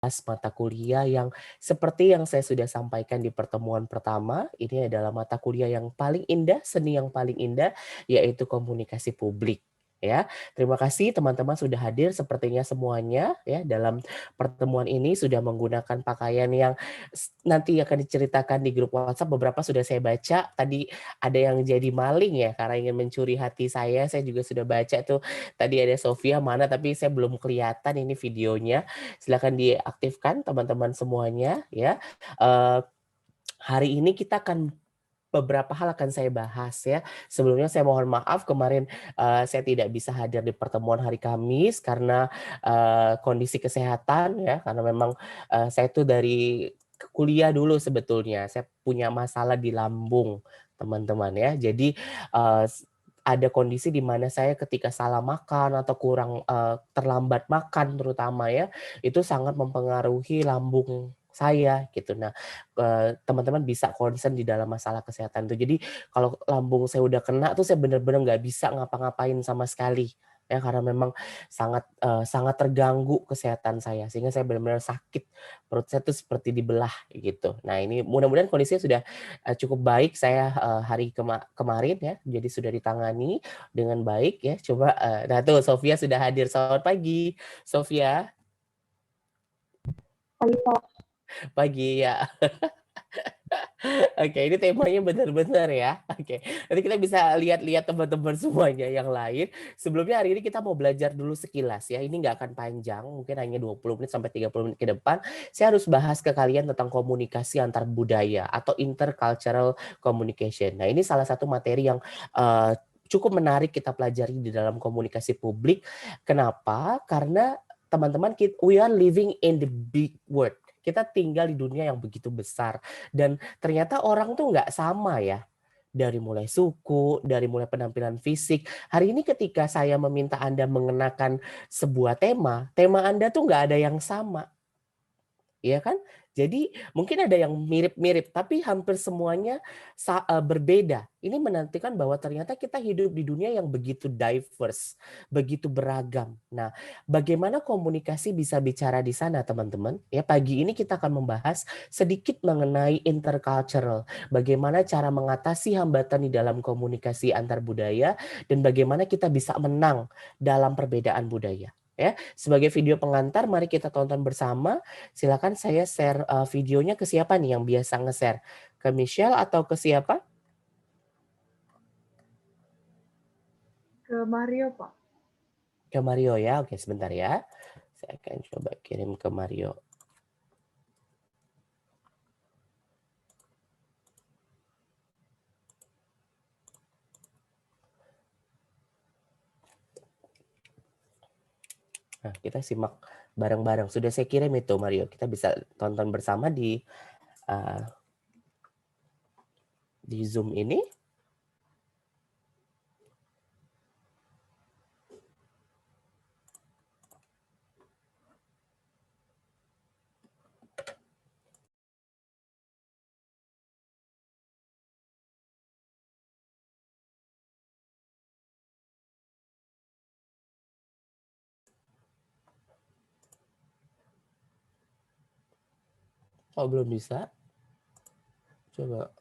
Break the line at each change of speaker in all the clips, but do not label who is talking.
mata kuliah yang seperti yang saya sudah sampaikan di pertemuan pertama, ini adalah mata kuliah yang paling indah, seni yang paling indah, yaitu komunikasi publik. Ya, terima kasih teman-teman sudah hadir sepertinya semuanya ya dalam pertemuan ini sudah menggunakan pakaian yang nanti akan diceritakan di grup WhatsApp. Beberapa sudah saya baca. Tadi ada yang jadi maling ya karena ingin mencuri hati saya. Saya juga sudah baca tuh. Tadi ada Sofia mana tapi saya belum kelihatan ini videonya. Silakan diaktifkan teman-teman semuanya ya. Hari ini kita akan beberapa hal akan saya bahas ya. Sebelumnya saya mohon maaf kemarin saya tidak bisa hadir di pertemuan hari Kamis karena kondisi kesehatan ya, karena memang saya tuh dari kuliah dulu sebetulnya. Saya punya masalah di lambung, teman-teman ya. Jadi ada kondisi di mana saya ketika salah makan atau kurang terlambat makan terutama ya, itu sangat mempengaruhi lambung saya gitu. Nah, teman-teman bisa concern di dalam masalah kesehatan itu. Jadi kalau lambung saya udah kena tuh saya bener-bener nggak bisa ngapa-ngapain sama sekali ya karena memang sangat terganggu kesehatan saya sehingga saya benar-benar sakit, perut saya tuh seperti dibelah gitu. Nah ini mudah-mudahan kondisinya sudah cukup baik saya hari kemarin ya, jadi sudah ditangani dengan baik ya. Coba nah tuh Sofia sudah hadir. Selamat pagi Sofia.
Pagi Pak.
Pagi ya. Oke, ini temanya benar-benar ya. Oke, nanti kita bisa lihat-lihat teman-teman semuanya yang lain. Sebelumnya hari ini kita mau belajar dulu sekilas ya. Ini nggak akan panjang, mungkin hanya 20 menit sampai 30 menit ke depan. Saya harus bahas ke kalian tentang komunikasi antar budaya atau intercultural communication. Nah, ini salah satu materi yang cukup menarik kita pelajari di dalam komunikasi publik. Kenapa? Karena teman-teman, we are living in the big world. Kita tinggal di dunia yang begitu besar. Dan ternyata orang tuh nggak sama ya. Dari mulai suku, dari mulai penampilan fisik. Hari ini ketika saya meminta Anda mengenakan sebuah tema Anda tuh nggak ada yang sama. Iya kan? Jadi mungkin ada yang mirip-mirip, tapi hampir semuanya berbeda. Ini menantikan bahwa ternyata kita hidup di dunia yang begitu diverse, begitu beragam. Nah, bagaimana komunikasi bisa bicara di sana, teman-teman? Ya, pagi ini kita akan membahas sedikit mengenai intercultural. Bagaimana cara mengatasi hambatan di dalam komunikasi antar budaya dan bagaimana kita bisa menang dalam perbedaan budaya. Ya, sebagai video pengantar, mari kita tonton bersama. Silakan saya share videonya ke siapa nih yang biasa nge-share? Ke Michelle atau ke siapa?
Ke Mario, Pak.
Ke Mario ya. Oke, sebentar ya. Saya akan coba kirim ke Mario. Nah, kita simak bareng-bareng. Sudah saya kirim itu, Mario. Kita bisa tonton bersama di Zoom ini. Oh, belum bisa? Coba.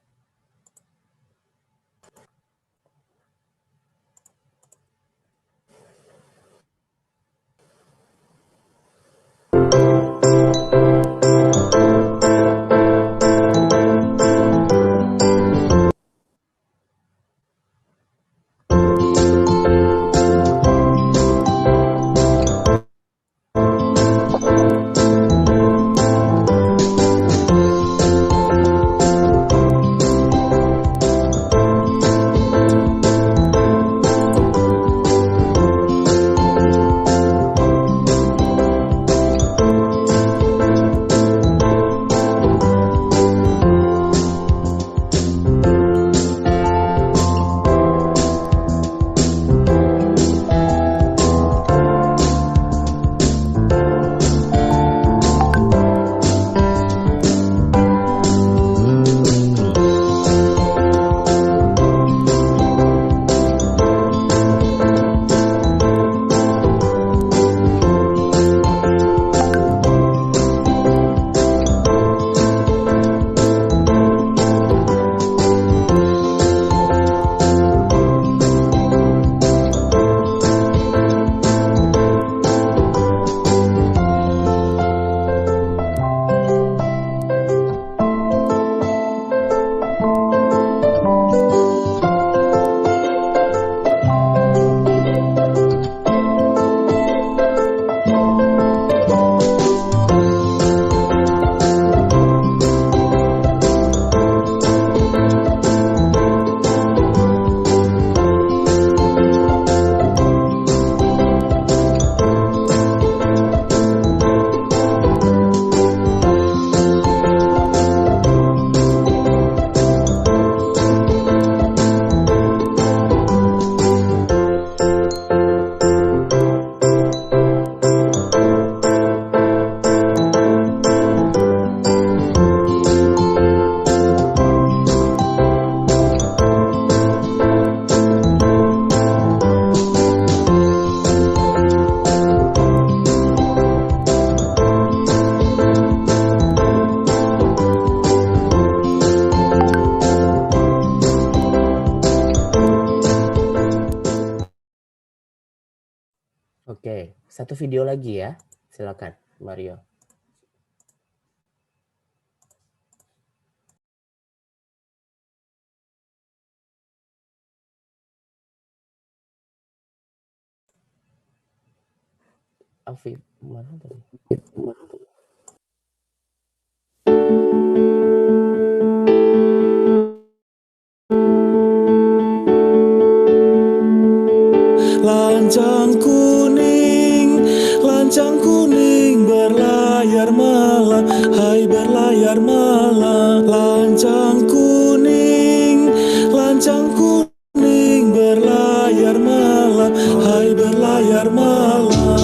Satu video lagi ya, silakan Mario. Afif, mana tadi?
Lancang kuning berlayar malam, hai berlayar malam. Lancang kuning berlayar malam, hai berlayar malam.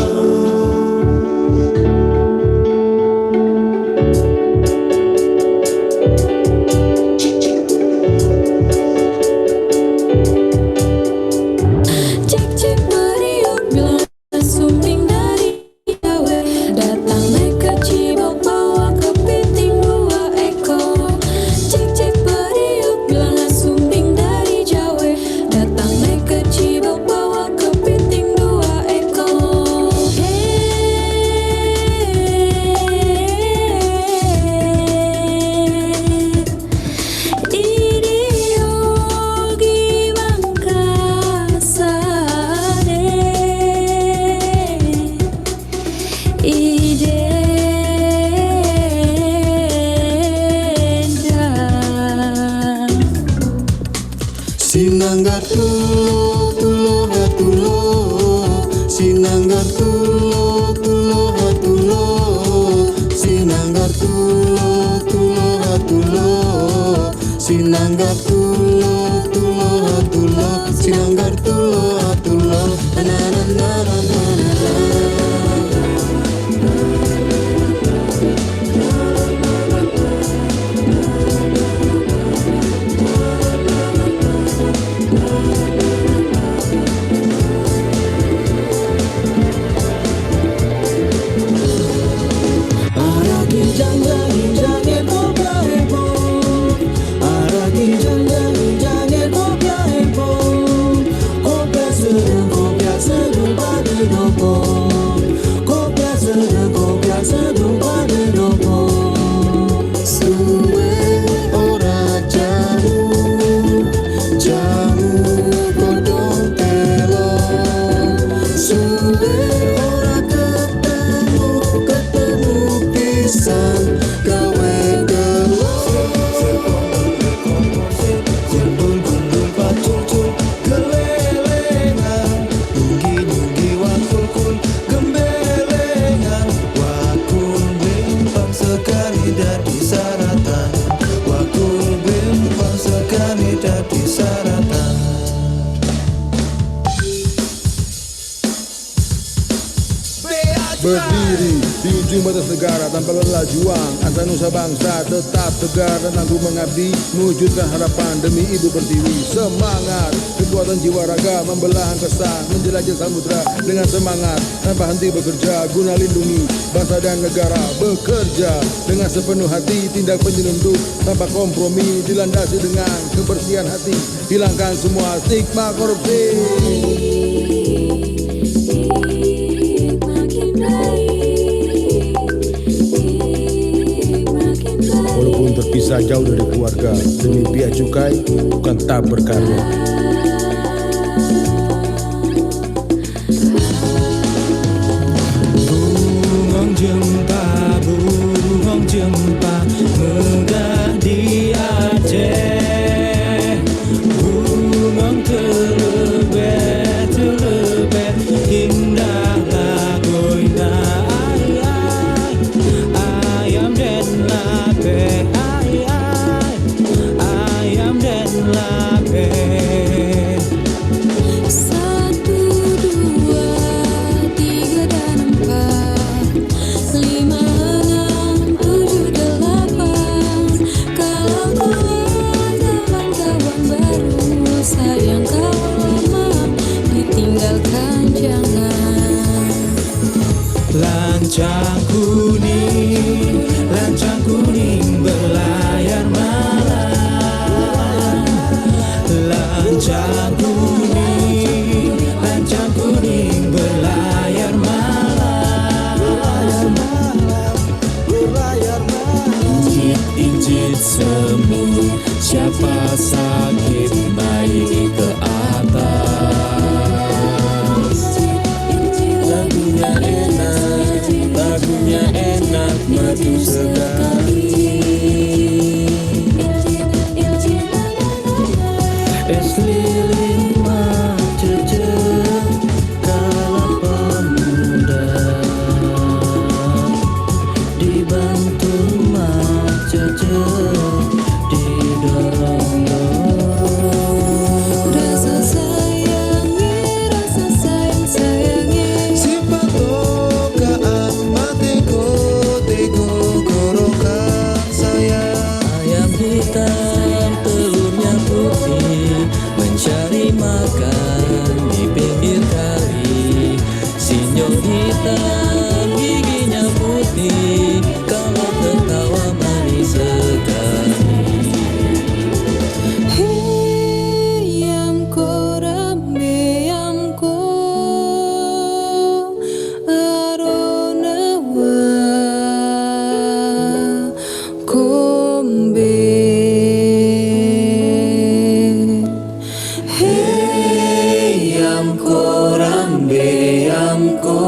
Sinanggar tulo hatulo, sinanggar tulo hatulo, sinanggar tulo hatulo, sinanggar tulo hatulo, sinanggar tulo hatulo, na na na na na na. Berdiri di ujung batas negara tanpa lelah juang, asa nusa bangsa tetap tegar dan tangguh mengabdi, mewujudkan harapan demi ibu pertiwi. Semangat, kekuatan jiwa raga, membelahan pesta, menjelajah samudra dengan semangat, tanpa henti bekerja guna lindungi bangsa dan negara. Bekerja dengan sepenuh hati, tindak penyelundup tanpa kompromi, dilandasi dengan kebersihan hati, hilangkan semua stigma korupsi. Walaupun terpisah jauh dari keluarga, demi biaya cukai bukan tak berkarya. Bungong jempa megah di Aceh. Bungong telebet indah lagoina. Ayam dan lape, ayam dan lape.
Satu, dua, tiga dan empat, lima, enam, tujuh. semu, siapa sakit naik ke atas. Lagunya enak, merdu sekali. Es lilin mah jejak kala pemuda, dibantu mah jejak didorong-dorong. Rasa sayang sayangi, si patoka amat tego goroka sayang. Ayam hitam telurnya putih, mencari makan di pinggir kali. Sinyo hitam giginya putih, kalau tertawa manis sekali. Yamko rambe yamko aronawa kombe. Yamko rambe yamko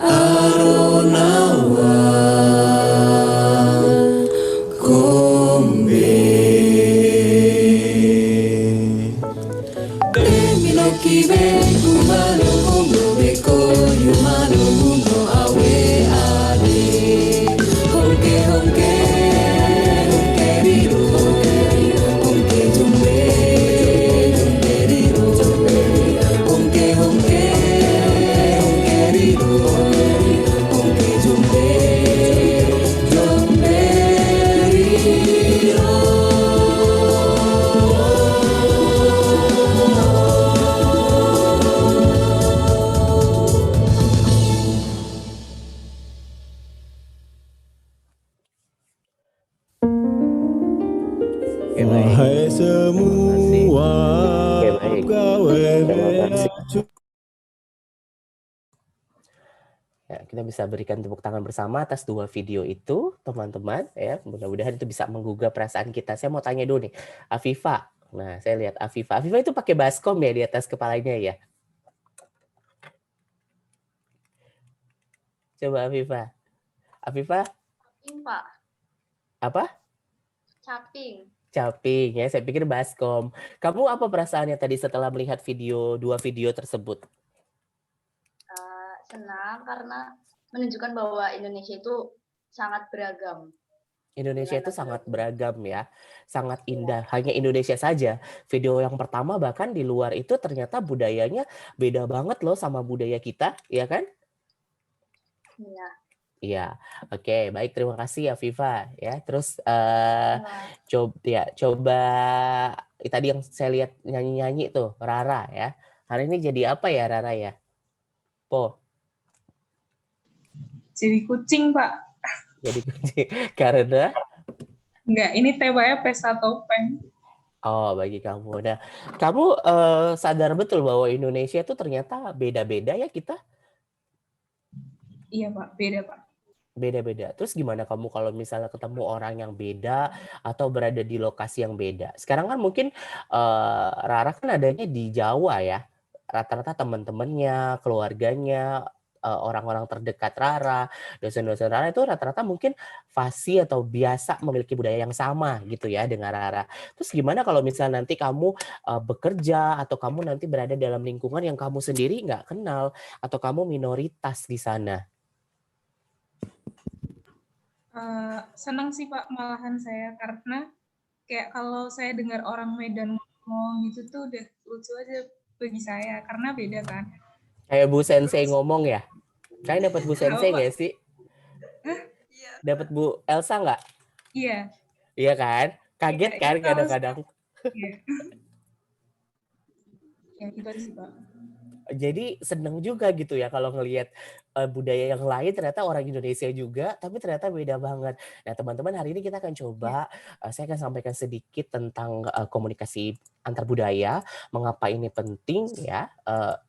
aronawa kombe. Mino kibe kumano mundo beko yumano mundo awe ade. Honke honke honke biru, honke jumbe jumbe biru, honke honke honke biru, honke jumbe jumbe biru.
Oke, baik.
Wahai semua
Oke, baik.
pegawai
Terima kasih.
bea cukai.
Ya, kita bisa berikan tepuk tangan bersama atas 2 video itu, teman-teman. Ya, mudah-mudahan itu bisa menggugah perasaan kita. Saya mau tanya dulu nih, Afifa. Nah, saya lihat Afifa. Afifa itu pakai baskom ya di atas kepalanya ya? Coba Afifa. Afifa,
Caping, Pak.
apa?
Caping.
Caping ya, saya pikir baskom. Kamu apa perasaannya tadi setelah melihat 2 video tersebut?
Senang karena menunjukkan bahwa Indonesia itu sangat beragam.
Indonesia itu
Dengan
sangat
lagu-lagu.
beragam ya, sangat
Iya.
indah. Hanya Indonesia saja. Video yang pertama bahkan di luar itu ternyata budayanya beda banget loh sama budaya kita, ya kan?
Iya.
Iya, oke, baik, terima kasih ya Viva ya. Terus
Nah,
coba tadi yang saya lihat nyanyi-nyanyi tuh Rara ya. Hari ini jadi apa ya Rara ya? Po,
Jadi kucing, Pak.
jadi karena
Enggak, ini temanya pesta topeng.
oh bagi kamu. Nah, kamu sadar betul bahwa Indonesia itu ternyata beda-beda ya kita?
Iya, Pak. Beda, Pak.
Beda-beda. Terus gimana kamu kalau misalnya ketemu orang yang beda atau berada di lokasi yang beda? Sekarang kan mungkin Rara kan adanya di Jawa ya. Rata-rata teman-temannya, keluarganya, orang-orang terdekat Rara, dosen-dosen Rara itu rata-rata mungkin fasih atau biasa memiliki budaya yang sama gitu ya dengan Rara. Terus gimana kalau misalnya nanti kamu bekerja atau kamu nanti berada dalam lingkungan yang kamu sendiri nggak kenal atau kamu minoritas di sana?
Senang sih, Pak, malahan saya. Karena kayak kalau saya dengar orang Medan ngomong gitu tuh udah lucu aja bagi saya. Karena beda kan.
Kayak Bu Sensei ngomong ya? Kalian dapat Bu Sensei
Apa, Pak?
nggak sih? Dapat Bu Elsa nggak?
Iya.
Iya kan? Kaget
Iya,
kan
itu harus,
kadang-kadang.
Iya. Ya, gitu sih, Pak.
Jadi seneng juga gitu ya kalau ngelihat budaya yang lain ternyata orang Indonesia juga, tapi ternyata beda banget. Nah, teman-teman, hari ini kita akan coba, saya akan sampaikan sedikit tentang, komunikasi antar budaya, mengapa ini penting ya.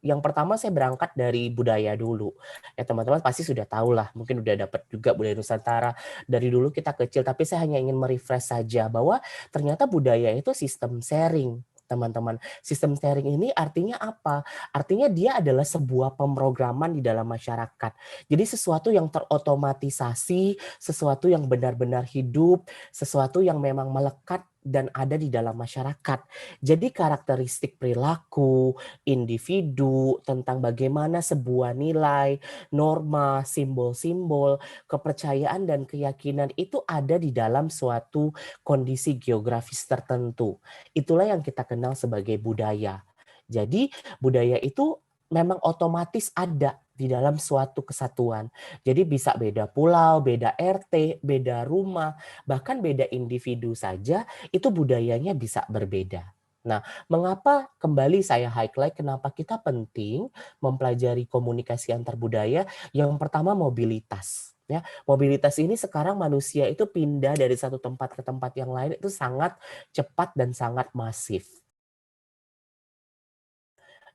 Yang pertama saya berangkat dari budaya dulu. Ya, teman-teman pasti sudah tahu lah, mungkin udah dapat juga budaya Nusantara dari dulu kita kecil, tapi saya hanya ingin me-refresh saja bahwa ternyata budaya itu sistem sharing, teman-teman. Sistem sharing ini artinya apa? Artinya dia adalah sebuah pemrograman di dalam masyarakat. Jadi sesuatu yang terotomatisasi, sesuatu yang benar-benar hidup, sesuatu yang memang melekat dan ada di dalam masyarakat. Jadi karakteristik perilaku, individu, tentang bagaimana sebuah nilai, norma, simbol-simbol, kepercayaan dan keyakinan itu ada di dalam suatu kondisi geografis tertentu. Itulah yang kita kenal sebagai budaya. Jadi budaya itu memang otomatis ada di dalam suatu kesatuan. Jadi bisa beda pulau, beda RT, beda rumah, bahkan beda individu saja, itu budayanya bisa berbeda. Nah, mengapa kembali saya highlight kenapa kita penting mempelajari komunikasi antar budaya? Yang pertama mobilitas. Ya, mobilitas ini sekarang manusia itu pindah dari satu tempat ke tempat yang lain itu sangat cepat dan sangat masif.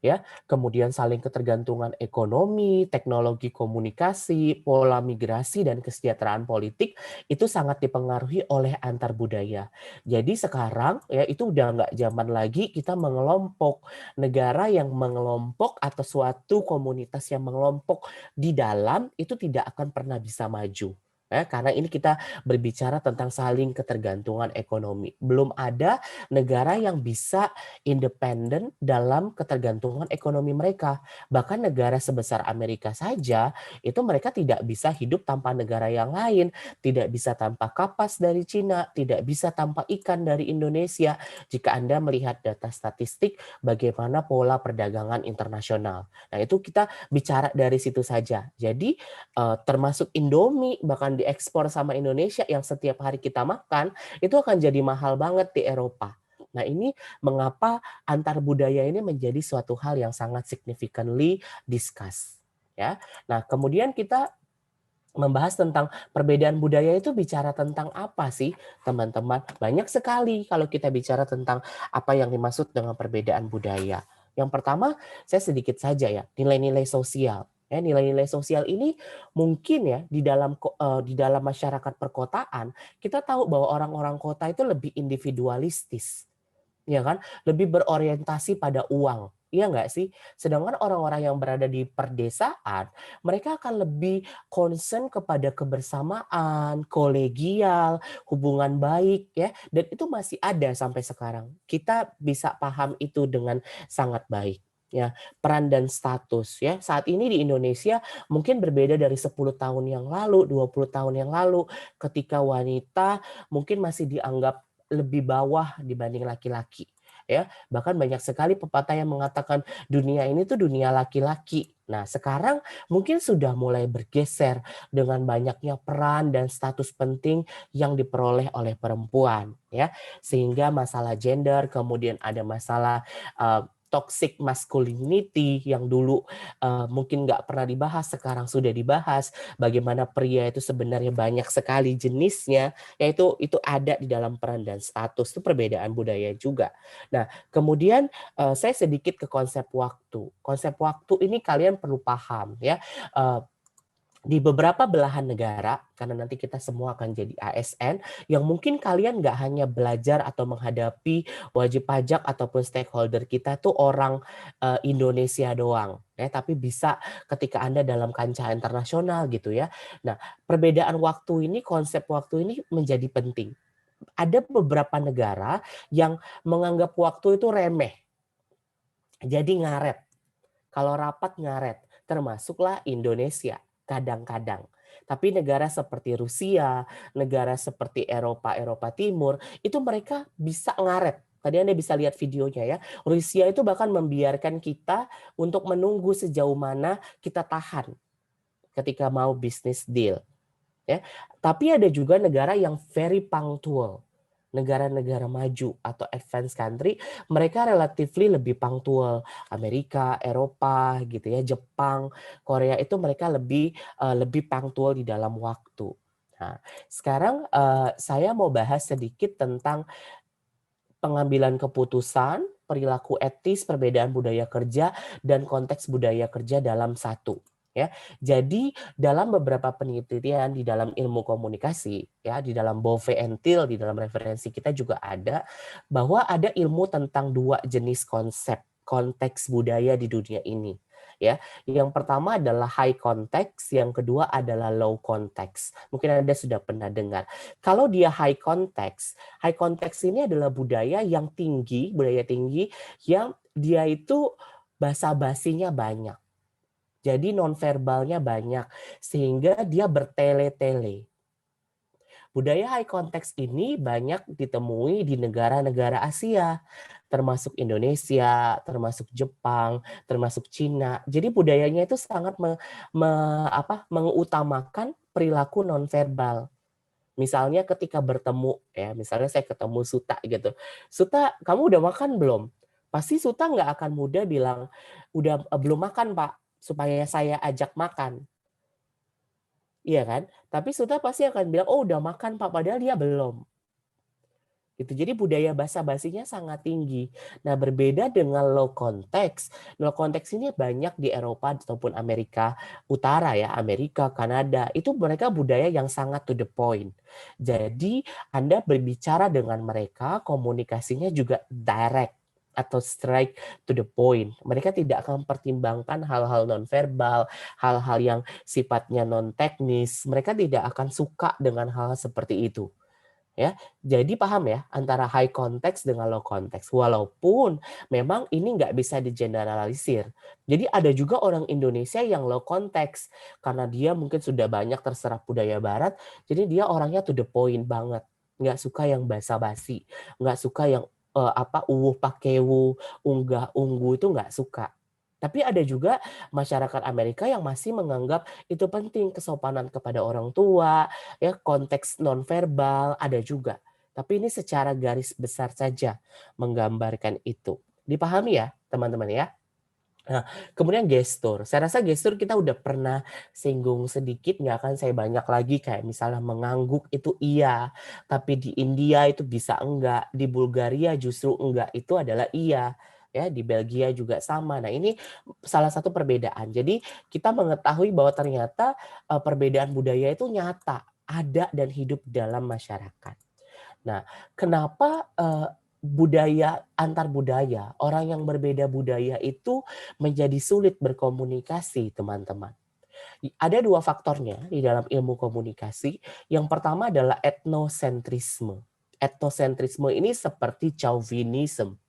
Ya, kemudian saling ketergantungan ekonomi, teknologi komunikasi, pola migrasi dan kesejahteraan politik itu sangat dipengaruhi oleh antar budaya. Jadi sekarang ya itu udah nggak zaman lagi kita mengelompok, negara yang mengelompok atau suatu komunitas yang mengelompok di dalam itu tidak akan pernah bisa maju. Karena ini kita berbicara tentang saling ketergantungan ekonomi. Belum ada negara yang bisa independen dalam ketergantungan ekonomi mereka. Bahkan negara sebesar Amerika saja, itu mereka tidak bisa hidup tanpa negara yang lain, tidak bisa tanpa kapas dari Cina, tidak bisa tanpa ikan dari Indonesia. Jika Anda melihat data statistik bagaimana pola perdagangan internasional. Nah, itu kita bicara dari situ saja. Jadi termasuk Indomie bahkan diekspor sama Indonesia yang setiap hari kita makan, itu akan jadi mahal banget di Eropa. Nah, ini mengapa antar budaya ini menjadi suatu hal yang sangat significantly discuss. Ya. Nah, kemudian kita membahas tentang perbedaan budaya itu bicara tentang apa sih, teman-teman? Banyak sekali kalau kita bicara tentang apa yang dimaksud dengan perbedaan budaya. Yang pertama, saya sedikit saja ya, nilai-nilai sosial. Ya, nilai-nilai sosial ini mungkin ya di dalam masyarakat perkotaan kita tahu bahwa orang-orang kota itu lebih individualistis, ya kan? Lebih berorientasi pada uang, iya nggak sih? Sedangkan orang-orang yang berada di perdesaan, mereka akan lebih concern kepada kebersamaan, kolegial, hubungan baik, ya. Dan itu masih ada sampai sekarang. Kita bisa paham itu dengan sangat baik. Ya, peran dan status ya. Saat ini di Indonesia mungkin berbeda dari 10 tahun yang lalu, 20 tahun yang lalu ketika wanita mungkin masih dianggap lebih bawah dibanding laki-laki. Ya, bahkan banyak sekali pepatah yang mengatakan dunia ini tuh dunia laki-laki. Nah, sekarang mungkin sudah mulai bergeser dengan banyaknya peran dan status penting yang diperoleh oleh perempuan, ya. Sehingga masalah gender, kemudian ada masalah toxic masculinity yang dulu mungkin nggak pernah dibahas, sekarang sudah dibahas. Bagaimana pria itu sebenarnya banyak sekali jenisnya, yaitu itu ada di dalam peran dan status, itu perbedaan budaya juga. Nah, kemudian saya sedikit ke konsep waktu. Konsep waktu ini kalian perlu paham ya. Di beberapa belahan negara, karena nanti kita semua akan jadi ASN, yang mungkin kalian nggak hanya belajar atau menghadapi wajib pajak ataupun stakeholder kita tuh orang Indonesia doang, ya, tapi bisa ketika Anda dalam kancah internasional gitu ya. Nah, perbedaan waktu ini, konsep waktu ini menjadi penting. Ada beberapa negara yang menganggap waktu itu remeh, jadi ngaret. Kalau rapat ngaret, termasuklah Indonesia. Kadang-kadang. Tapi negara seperti Rusia, negara seperti Eropa Timur, itu mereka bisa ngaret. Tadi Anda bisa lihat videonya ya. Rusia itu bahkan membiarkan kita untuk menunggu sejauh mana kita tahan ketika mau bisnis deal. Ya. Tapi ada juga negara yang very punctual. negara-negara maju atau advanced country, mereka relatively lebih punctual. Amerika, Eropa gitu ya, Jepang, Korea itu mereka lebih punctual di dalam waktu. Nah, sekarang saya mau bahas sedikit tentang pengambilan keputusan, perilaku etis, perbedaan budaya kerja, dan konteks budaya kerja dalam satu. Ya, jadi dalam beberapa penelitian di dalam ilmu komunikasi, ya di dalam Bove and Thiel, di dalam referensi kita juga ada bahwa ada ilmu tentang dua jenis konsep konteks budaya di dunia ini. Ya, yang pertama adalah high context, yang kedua adalah low context. Mungkin Anda sudah pernah dengar. Kalau dia high context ini adalah budaya yang tinggi, budaya tinggi yang dia itu basa-basinya banyak. Jadi nonverbalnya banyak sehingga dia bertele-tele. Budaya high context ini banyak ditemui di negara-negara Asia, termasuk Indonesia, termasuk Jepang, termasuk Cina. Jadi budayanya itu sangat mengutamakan perilaku nonverbal. Misalnya ketika bertemu, ya misalnya saya ketemu Suta gitu. Suta, kamu udah makan belum? Pasti Suta nggak akan mudah bilang, udah belum makan Pak, supaya saya ajak makan. Iya kan? Tapi Suta pasti akan bilang, oh udah makan Pak, padahal dia belum. Gitu. Jadi budaya basa-basinya sangat tinggi. Nah, berbeda dengan low context. Low context ini banyak di Eropa ataupun Amerika Utara ya, Amerika, Kanada. Itu mereka budaya yang sangat to the point. Jadi, Anda berbicara dengan mereka, komunikasinya juga direct atau straight to the point. Mereka tidak akan mempertimbangkan hal-hal nonverbal, hal-hal yang sifatnya non-teknis. Mereka tidak akan suka dengan hal seperti itu. Ya, jadi paham ya antara high context dengan low context. Walaupun memang ini nggak bisa digeneralisir. Jadi ada juga orang Indonesia yang low context karena dia mungkin sudah banyak terserap budaya Barat. Jadi dia orangnya to the point banget, nggak suka yang basa-basi, nggak suka yang uwuh pakewu, unggah unggu itu nggak suka. Tapi ada juga masyarakat Amerika yang masih menganggap itu penting, kesopanan kepada orang tua, ya konteks nonverbal ada juga. Tapi ini secara garis besar saja menggambarkan itu. Dipahami ya, teman-teman ya? Nah, kemudian gestur. Saya rasa gestur kita udah pernah singgung sedikit, nggak akan saya banyak lagi. Kayak misalnya mengangguk itu iya, tapi di India itu bisa enggak, di Bulgaria justru enggak, itu adalah iya. Ya, di Belgia juga sama. Nah, ini salah satu perbedaan. Jadi, kita mengetahui bahwa ternyata perbedaan budaya itu nyata, ada dan hidup dalam masyarakat. Nah, kenapa antar budaya, orang yang berbeda budaya itu menjadi sulit berkomunikasi, teman-teman? Ada dua faktornya di dalam ilmu komunikasi. Yang pertama adalah etnosentrisme. Etnosentrisme ini seperti chauvinism.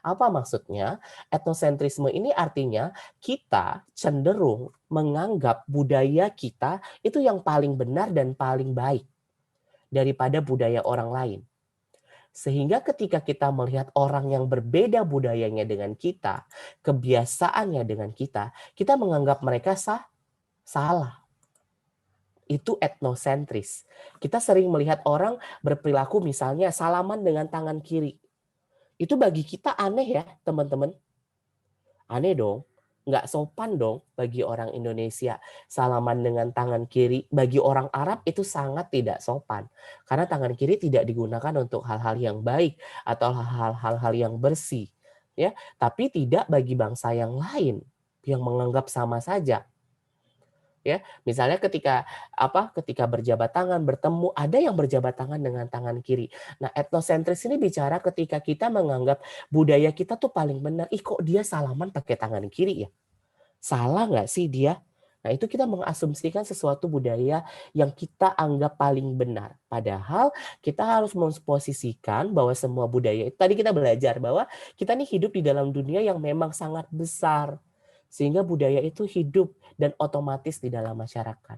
Apa maksudnya? Etnosentrisme ini artinya kita cenderung menganggap budaya kita itu yang paling benar dan paling baik daripada budaya orang lain. Sehingga ketika kita melihat orang yang berbeda budayanya dengan kita, kebiasaannya dengan kita menganggap mereka salah. Itu etnosentris. Kita sering melihat orang berperilaku misalnya salaman dengan tangan kiri. Itu bagi kita aneh ya, teman-teman. Aneh dong. Nggak sopan dong bagi orang Indonesia. Salaman dengan tangan kiri. Bagi orang Arab itu sangat tidak sopan. Karena tangan kiri tidak digunakan untuk hal-hal yang baik atau hal-hal yang bersih. Ya, tapi tidak bagi bangsa yang lain yang menganggap sama saja. Ya, misalnya ketika berjabat tangan, bertemu, ada yang berjabat tangan dengan tangan kiri. Nah, etnosentris ini bicara ketika kita menganggap budaya kita tuh paling benar. Ih, kok dia salaman pakai tangan kiri ya? Salah nggak sih dia? Nah, itu kita mengasumsikan sesuatu budaya yang kita anggap paling benar. Padahal kita harus memposisikan bahwa semua budaya itu, tadi kita belajar bahwa kita nih hidup di dalam dunia yang memang sangat besar. Sehingga budaya itu hidup dan otomatis di dalam masyarakat.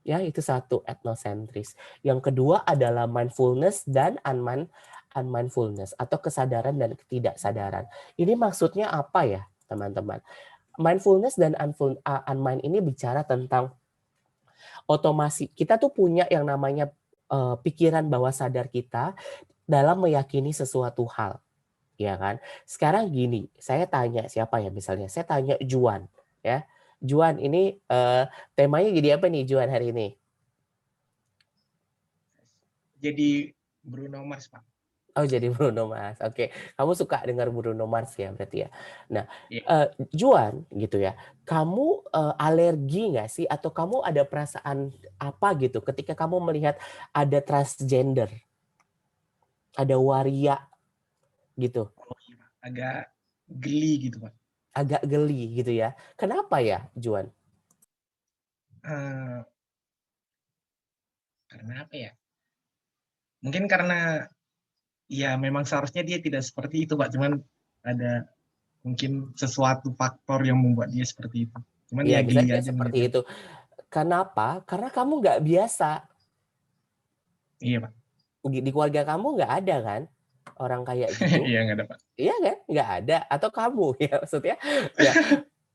Ya, itu satu, etnosentris. Yang kedua adalah mindfulness dan unmindfulness atau kesadaran dan ketidaksadaran. Ini maksudnya apa ya, teman-teman? Mindfulness dan unmind ini bicara tentang otomasi. Kita tuh punya yang namanya pikiran bawah sadar kita. dalam meyakini sesuatu hal, ya kan? Sekarang gini, saya tanya siapa ya misalnya, saya tanya Juan, ya. Juan ini temanya jadi apa nih Juan hari ini?
Jadi Bruno Mars, Pak.
Oh jadi Bruno Mars, oke. Kamu suka dengar Bruno Mars ya berarti ya. Nah,
Iya.
Juan gitu ya, kamu alergi nggak sih atau kamu ada perasaan apa gitu ketika kamu melihat ada transgender, ada waria gitu,
Oh iya, Pak. Agak geli gitu, Pak.
agak geli gitu ya. Kenapa ya Juan?
Eh, karena apa ya? Mungkin karena ya memang seharusnya dia tidak seperti itu, Pak. Cuman ada mungkin sesuatu faktor yang membuat dia seperti itu. Cuman
Iya
ya
bisa
geli
dia
aja
seperti
melihat.
itu. Kenapa? Karena kamu nggak biasa.
Iya, Pak.
Di keluarga kamu nggak ada kan orang kayak gitu?
Iya, nggak ada, Pak.
Iya kan? Nggak ada. Atau kamu ya maksudnya? Ya,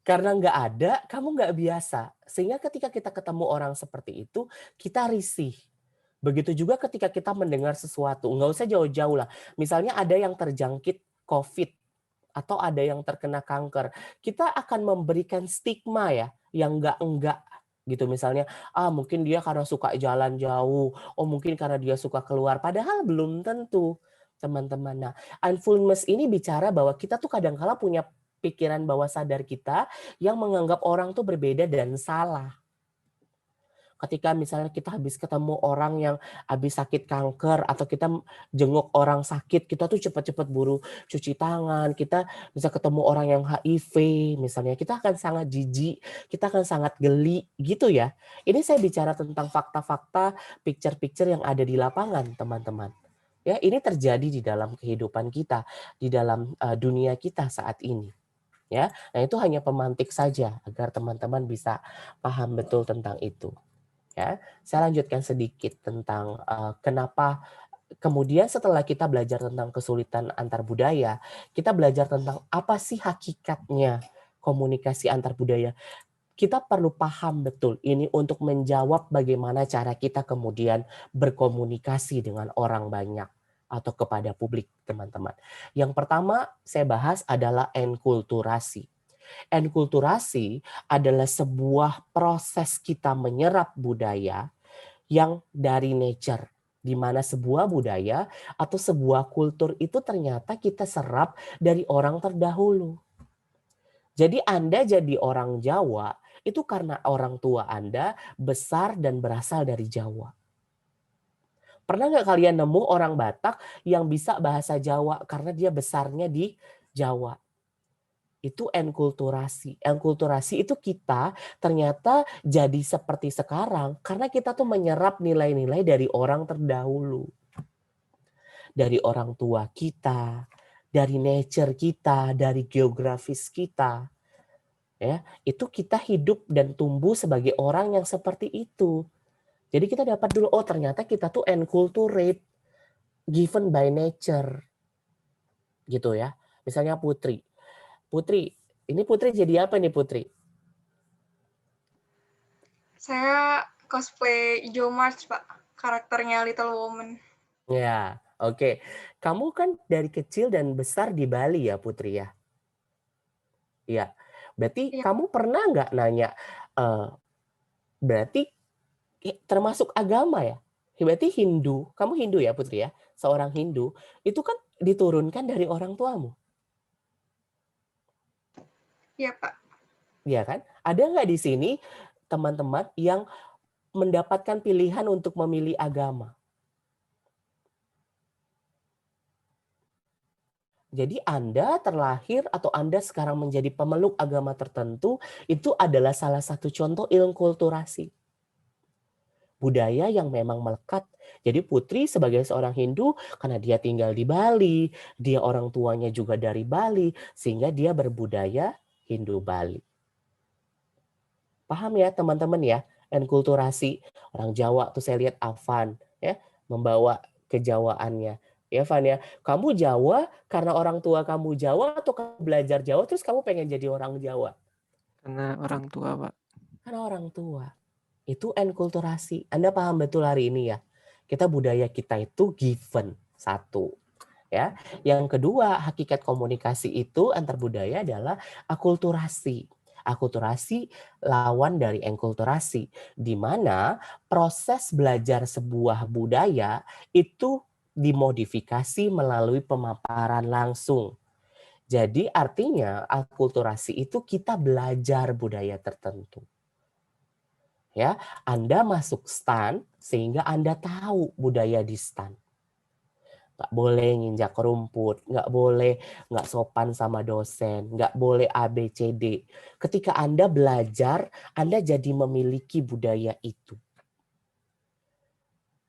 karena nggak ada, kamu nggak biasa. Sehingga ketika kita ketemu orang seperti itu, kita risih. Begitu juga ketika kita mendengar sesuatu. Nggak usah jauh-jauh lah. Misalnya ada yang terjangkit COVID atau ada yang terkena kanker. Kita akan memberikan stigma ya, yang enggak gitu. Misalnya, mungkin dia karena suka jalan jauh, oh mungkin karena dia suka keluar. Padahal belum tentu, teman-teman. Nah, mindfulness ini bicara bahwa kita tuh kadang-kala punya pikiran bawah sadar kita yang menganggap orang tuh berbeda dan salah. Ketika misalnya kita habis ketemu orang yang habis sakit kanker atau kita jenguk orang sakit, kita tuh cepat-cepat buru cuci tangan, kita bisa ketemu orang yang HIV misalnya, kita akan sangat jijik, kita akan sangat geli gitu ya. Ini saya bicara tentang fakta-fakta, picture-picture yang ada di lapangan, teman-teman. Ya, ini terjadi di dalam kehidupan kita, di dalam dunia kita saat ini. Ya, nah itu hanya pemantik saja agar teman-teman bisa paham betul tentang itu. Ya, saya lanjutkan sedikit tentang kenapa kemudian setelah kita belajar tentang kesulitan antar budaya, kita belajar tentang apa sih hakikatnya komunikasi antar budaya. Kita perlu paham betul ini untuk menjawab bagaimana cara kita kemudian berkomunikasi dengan orang banyak atau kepada publik, teman-teman. Yang pertama saya bahas adalah enkulturasi. Enkulturasi adalah sebuah proses kita menyerap budaya yang dari nature, di mana sebuah budaya atau sebuah kultur itu ternyata kita serap dari orang terdahulu. Jadi Anda jadi orang Jawa itu karena orang tua Anda besar dan berasal dari Jawa. Pernah nggak kalian nemu orang Batak yang bisa bahasa Jawa karena dia besarnya di Jawa? Itu enkulturasi. Enkulturasi itu kita ternyata jadi seperti sekarang karena kita tuh menyerap nilai-nilai dari orang terdahulu. Dari orang tua kita, dari nature kita, dari geografis kita. Ya, itu kita hidup dan tumbuh sebagai orang yang seperti itu. Jadi kita dapat dulu, oh ternyata kita tuh enculturate, given by nature. Gitu ya. Misalnya Putri. Putri, ini Putri jadi apa nih Putri?
Saya cosplay Jo March, Pak. Karakternya Little Woman.
Ya, oke. Kamu kan dari kecil dan besar di Bali ya Putri ya? Iya. Berarti
Iya.
kamu pernah nggak nanya, berarti termasuk agama ya? Berarti Hindu, kamu Hindu ya Putri ya? Seorang Hindu, itu kan diturunkan dari orang tuamu.
Iya, Pak.
Iya kan? Ada nggak di sini teman-teman yang mendapatkan pilihan untuk memilih agama? Jadi Anda terlahir atau Anda sekarang menjadi pemeluk agama tertentu, itu adalah salah satu contoh enkulturasi. Budaya yang memang melekat. Jadi Putri sebagai seorang Hindu, karena dia tinggal di Bali, dia orang tuanya juga dari Bali, sehingga dia berbudaya Hindu Bali. Paham ya teman-teman ya, enkulturasi. Orang Jawa tuh saya lihat Afan ya, membawa kejawaannya. Ya Van ya, kamu Jawa karena orang tua kamu Jawa atau kamu belajar Jawa terus kamu pengen jadi orang Jawa?
Karena orang tua, Pak.
Karena orang tua. Itu enkulturasi. Anda paham betul hari ini ya. Kita budaya kita itu given. Satu, ya. Yang kedua, hakikat komunikasi itu antar budaya adalah akulturasi. Akulturasi lawan dari enkulturasi, di mana proses belajar sebuah budaya itu dimodifikasi melalui pemaparan langsung. Jadi artinya akulturasi itu kita belajar budaya tertentu. Ya, Anda masuk stan sehingga Anda tahu budaya di stan. Nggak boleh nginjak rumput, nggak sopan sama dosen, nggak boleh ABCD. Ketika Anda belajar, Anda jadi memiliki budaya itu.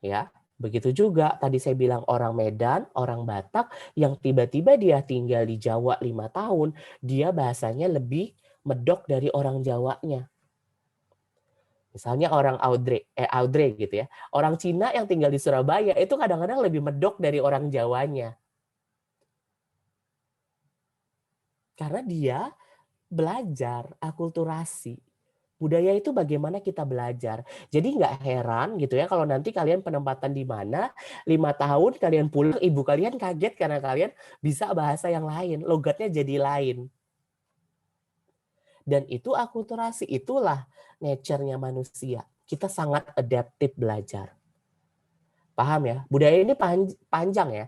Ya, begitu juga tadi saya bilang orang Medan, orang Batak yang tiba-tiba dia tinggal di Jawa 5 tahun, dia bahasanya lebih medok dari orang Jawanya. Misalnya orang Audrey gitu ya. Orang Cina yang tinggal di Surabaya itu kadang-kadang lebih medok dari orang Jawanya. Karena dia belajar akulturasi. Budaya itu bagaimana kita belajar. Jadi nggak heran gitu ya kalau nanti kalian penempatan di mana 5 tahun kalian pulang, ibu kalian kaget karena kalian bisa bahasa yang lain, logatnya jadi lain. Dan itu akulturasi, itulah nature-nya manusia. Kita sangat adaptif belajar. Paham ya? Budaya ini panjang ya.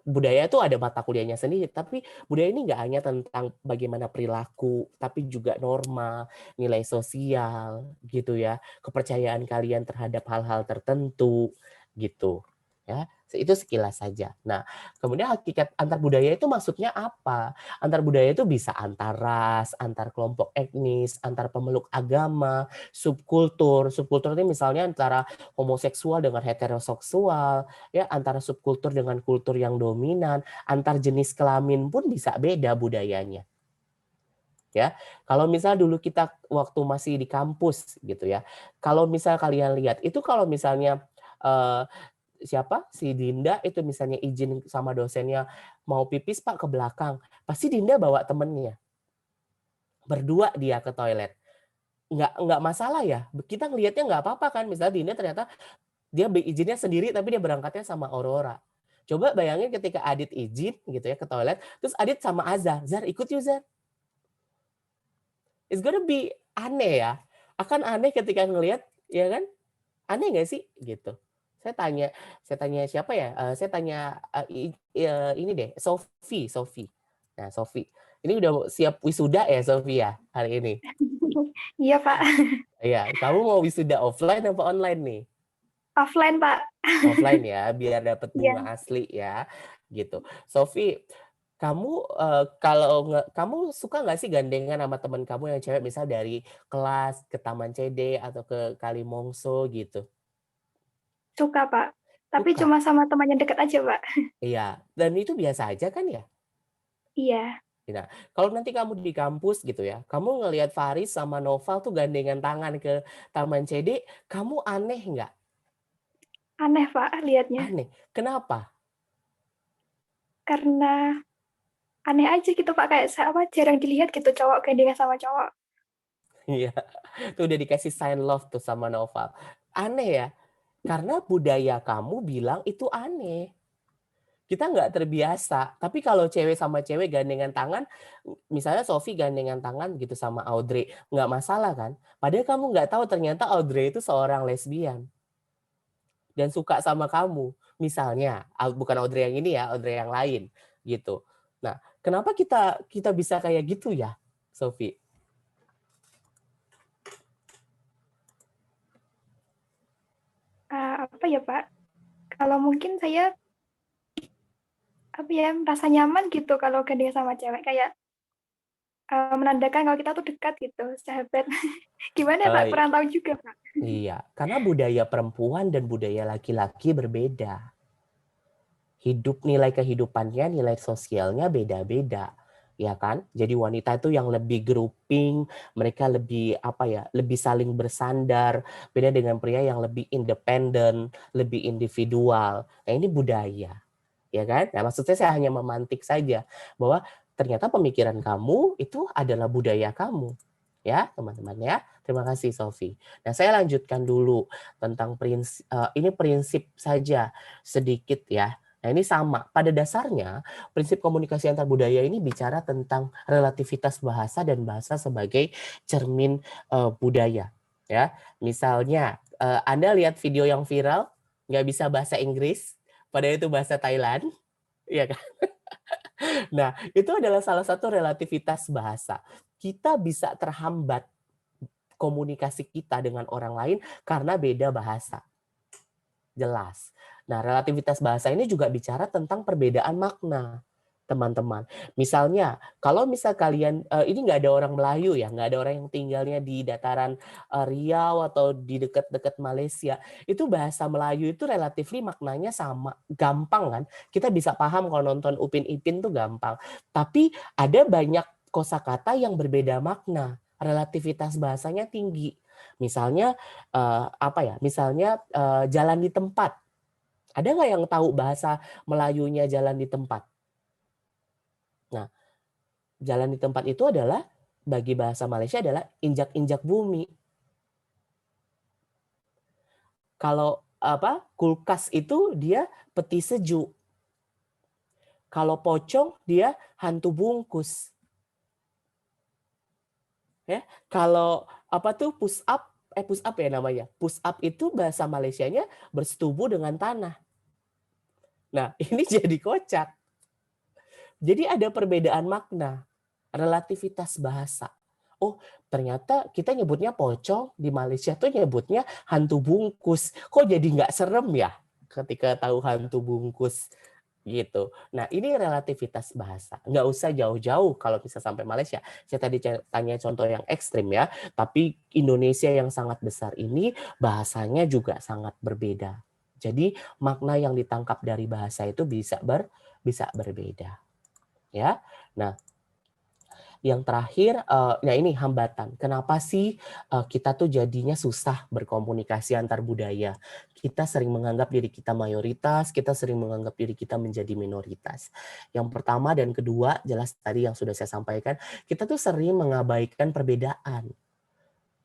Budaya itu ada mata kuliahnya sendiri, tapi budaya ini nggak hanya tentang bagaimana perilaku, tapi juga norma, nilai sosial, gitu ya. Kepercayaan kalian terhadap hal-hal tertentu, gitu. Ya, itu sekilas saja. Nah, kemudian hakikat antar budaya itu maksudnya apa? Antar budaya itu bisa antar ras, antar kelompok etnis, antar pemeluk agama, subkultur. Subkultur ini misalnya antara homoseksual dengan heteroseksual, ya, antara subkultur dengan kultur yang dominan, antar jenis kelamin pun bisa beda budayanya. Ya, kalau misal dulu kita waktu masih di kampus gitu ya, kalau misal kalian lihat itu kalau misalnya si Dinda itu misalnya izin sama dosennya mau pipis Pak ke belakang, pasti Dinda bawa temennya. Berdua dia ke toilet. Nggak masalah ya. Kita ngelihatnya nggak apa-apa kan. Misalnya Dinda ternyata dia izinnya sendiri tapi dia berangkatnya sama Aurora. Coba bayangin ketika Adit izin gitu ya ke toilet, terus Adit sama Azhar, Zar ikut yuk Zar. It's gonna be aneh ya. Akan aneh ketika ngelihat, ya kan? Aneh nggak sih gitu. Saya tanya siapa ya? Saya tanya ini deh, Sofi. Nah, Sofi. Ini udah siap wisuda ya, Sofi ya, hari ini?
Iya, Pak.
Iya, kamu mau wisuda offline apa online nih?
Offline, Pak.
Offline ya, biar dapat bunga
Iya.
asli ya, gitu. Sofi, kamu kamu suka nggak sih gandengan sama teman kamu yang cewek, misal dari kelas ke Taman CD atau ke Kalimongso gitu?
Suka, Pak. Tapi
Suka.
cuma sama teman yang dekat aja, Pak.
Iya, dan itu biasa aja kan ya?
Iya.
Nah, kalau nanti kamu di kampus gitu ya, kamu ngelihat Faris sama Noval tuh gandengan tangan ke Taman CD, kamu aneh nggak?
Aneh, Pak, lihatnya.
Aneh. Kenapa?
Karena aneh aja gitu, Pak. Kayak jarang dilihat gitu cowok gandengan sama cowok.
Iya, tuh udah dikasih sign love tuh sama Noval. Aneh ya, karena budaya kamu bilang itu aneh. Kita nggak terbiasa. Tapi kalau cewek sama cewek gandengan tangan, misalnya Sofi gandengan tangan gitu sama Audrey, nggak masalah kan? Padahal kamu nggak tahu ternyata Audrey itu seorang lesbian dan suka sama kamu. Misalnya, bukan Audrey yang ini ya, Audrey yang lain gitu. Nah, kenapa kita bisa kayak gitu ya, Sofi?
Apa ya, Pak? Kalau mungkin saya merasa nyaman gitu kalau gandengan sama cewek, kayak menandakan kalau kita tuh dekat gitu, sahabat. Gimana, Pak? Kurang tahu juga, Pak.
Iya, karena budaya perempuan dan budaya laki-laki berbeda. Nilai kehidupannya, nilai sosialnya beda-beda, ya kan? Jadi wanita itu yang lebih grouping, mereka lebih lebih saling bersandar, beda dengan pria yang lebih independen, lebih individual. Nah, ini budaya, ya kan? Nah, maksudnya saya hanya memantik saja bahwa ternyata pemikiran kamu itu adalah budaya kamu. Ya, teman-teman ya. Terima kasih Sofi. Nah, saya lanjutkan dulu tentang prinsip saja sedikit ya. Nah, ini sama. Pada dasarnya, prinsip komunikasi antar budaya ini bicara tentang relativitas bahasa dan bahasa sebagai cermin budaya. Ya, misalnya Anda lihat video yang viral, nggak bisa bahasa Inggris, padahal itu bahasa Thailand, ya kan? Nah, itu adalah salah satu relativitas bahasa. Kita bisa terhambat komunikasi kita dengan orang lain karena beda bahasa. Jelas. Nah, relativitas bahasa ini juga bicara tentang perbedaan makna, teman-teman. Misalnya, kalau misal kalian, ini nggak ada orang Melayu ya, nggak ada orang yang tinggalnya di dataran Riau atau di dekat-dekat Malaysia, itu bahasa Melayu itu relatifly maknanya sama, gampang kan? Kita bisa paham kalau nonton Upin Ipin tuh gampang. Tapi ada banyak kosakata yang berbeda makna, relativitas bahasanya tinggi. Misalnya Misalnya jalan di tempat. Ada nggak yang tahu bahasa Melayunya jalan di tempat? Nah, jalan di tempat itu adalah bagi bahasa Malaysia adalah injak-injak bumi. Kalau kulkas itu dia peti sejuk. Kalau pocong dia hantu bungkus. Ya, kalau push up ya namanya. Push up itu bahasa Malaysianya bersetubuh dengan tanah. Nah, ini jadi kocak. Jadi ada perbedaan makna, relativitas bahasa. Oh, ternyata kita nyebutnya pocong, di Malaysia tuh nyebutnya hantu bungkus. Kok jadi nggak serem ya ketika tahu hantu bungkus? Gitu. Nah, ini relativitas bahasa. Nggak usah jauh-jauh kalau bisa sampai Malaysia. Saya tadi tanya contoh yang ekstrim ya, tapi Indonesia yang sangat besar ini bahasanya juga sangat berbeda. Jadi makna yang ditangkap dari bahasa itu bisa berbeda. Ya. Nah, yang terakhir, ini hambatan. Kenapa sih kita tuh jadinya susah berkomunikasi antar budaya? Kita sering menganggap diri kita mayoritas, kita sering menganggap diri kita menjadi minoritas. Yang pertama dan kedua, jelas tadi yang sudah saya sampaikan, kita tuh sering mengabaikan perbedaan.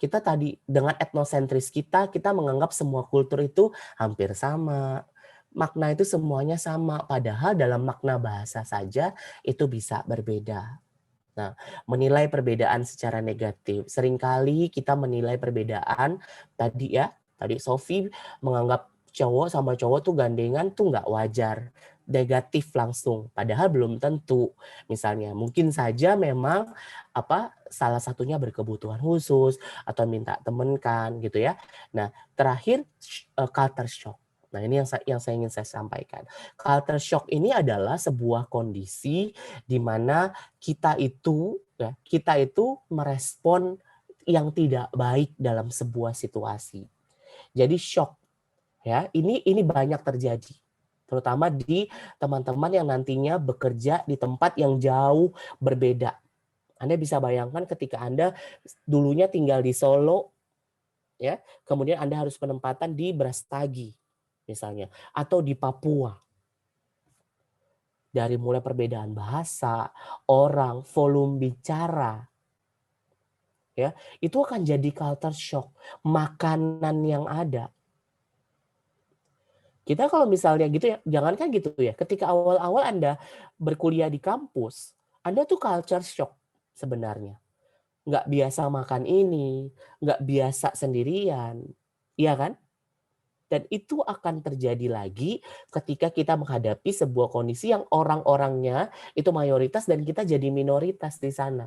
Kita tadi dengan etnosentris kita menganggap semua kultur itu hampir sama. Makna itu semuanya sama, padahal dalam makna bahasa saja itu bisa berbeda. Nah, menilai perbedaan secara negatif. Seringkali kita menilai perbedaan tadi Sophie menganggap cowok sama cowok tuh gandengan tuh nggak wajar, negatif langsung. Padahal belum tentu. Misalnya, mungkin saja memang salah satunya berkebutuhan khusus atau minta temen kan gitu ya. Nah, terakhir culture shock. Nah, ini yang saya ingin saya sampaikan. Culture shock ini adalah sebuah kondisi di mana kita itu merespon yang tidak baik dalam sebuah situasi. Jadi shock ya, ini banyak terjadi. Terutama di teman-teman yang nantinya bekerja di tempat yang jauh berbeda. Anda bisa bayangkan ketika Anda dulunya tinggal di Solo ya, kemudian Anda harus penempatan di Brastagi misalnya, atau di Papua. Dari mulai perbedaan bahasa, orang, volume bicara, ya, itu akan jadi culture shock. Makanan yang ada. Kita kalau misalnya gitu ya, jangankan gitu ya, ketika awal-awal Anda berkuliah di kampus, Anda tuh culture shock sebenarnya. Nggak biasa makan ini, nggak biasa sendirian, iya kan? Dan itu akan terjadi lagi ketika kita menghadapi sebuah kondisi yang orang-orangnya itu mayoritas dan kita jadi minoritas di sana.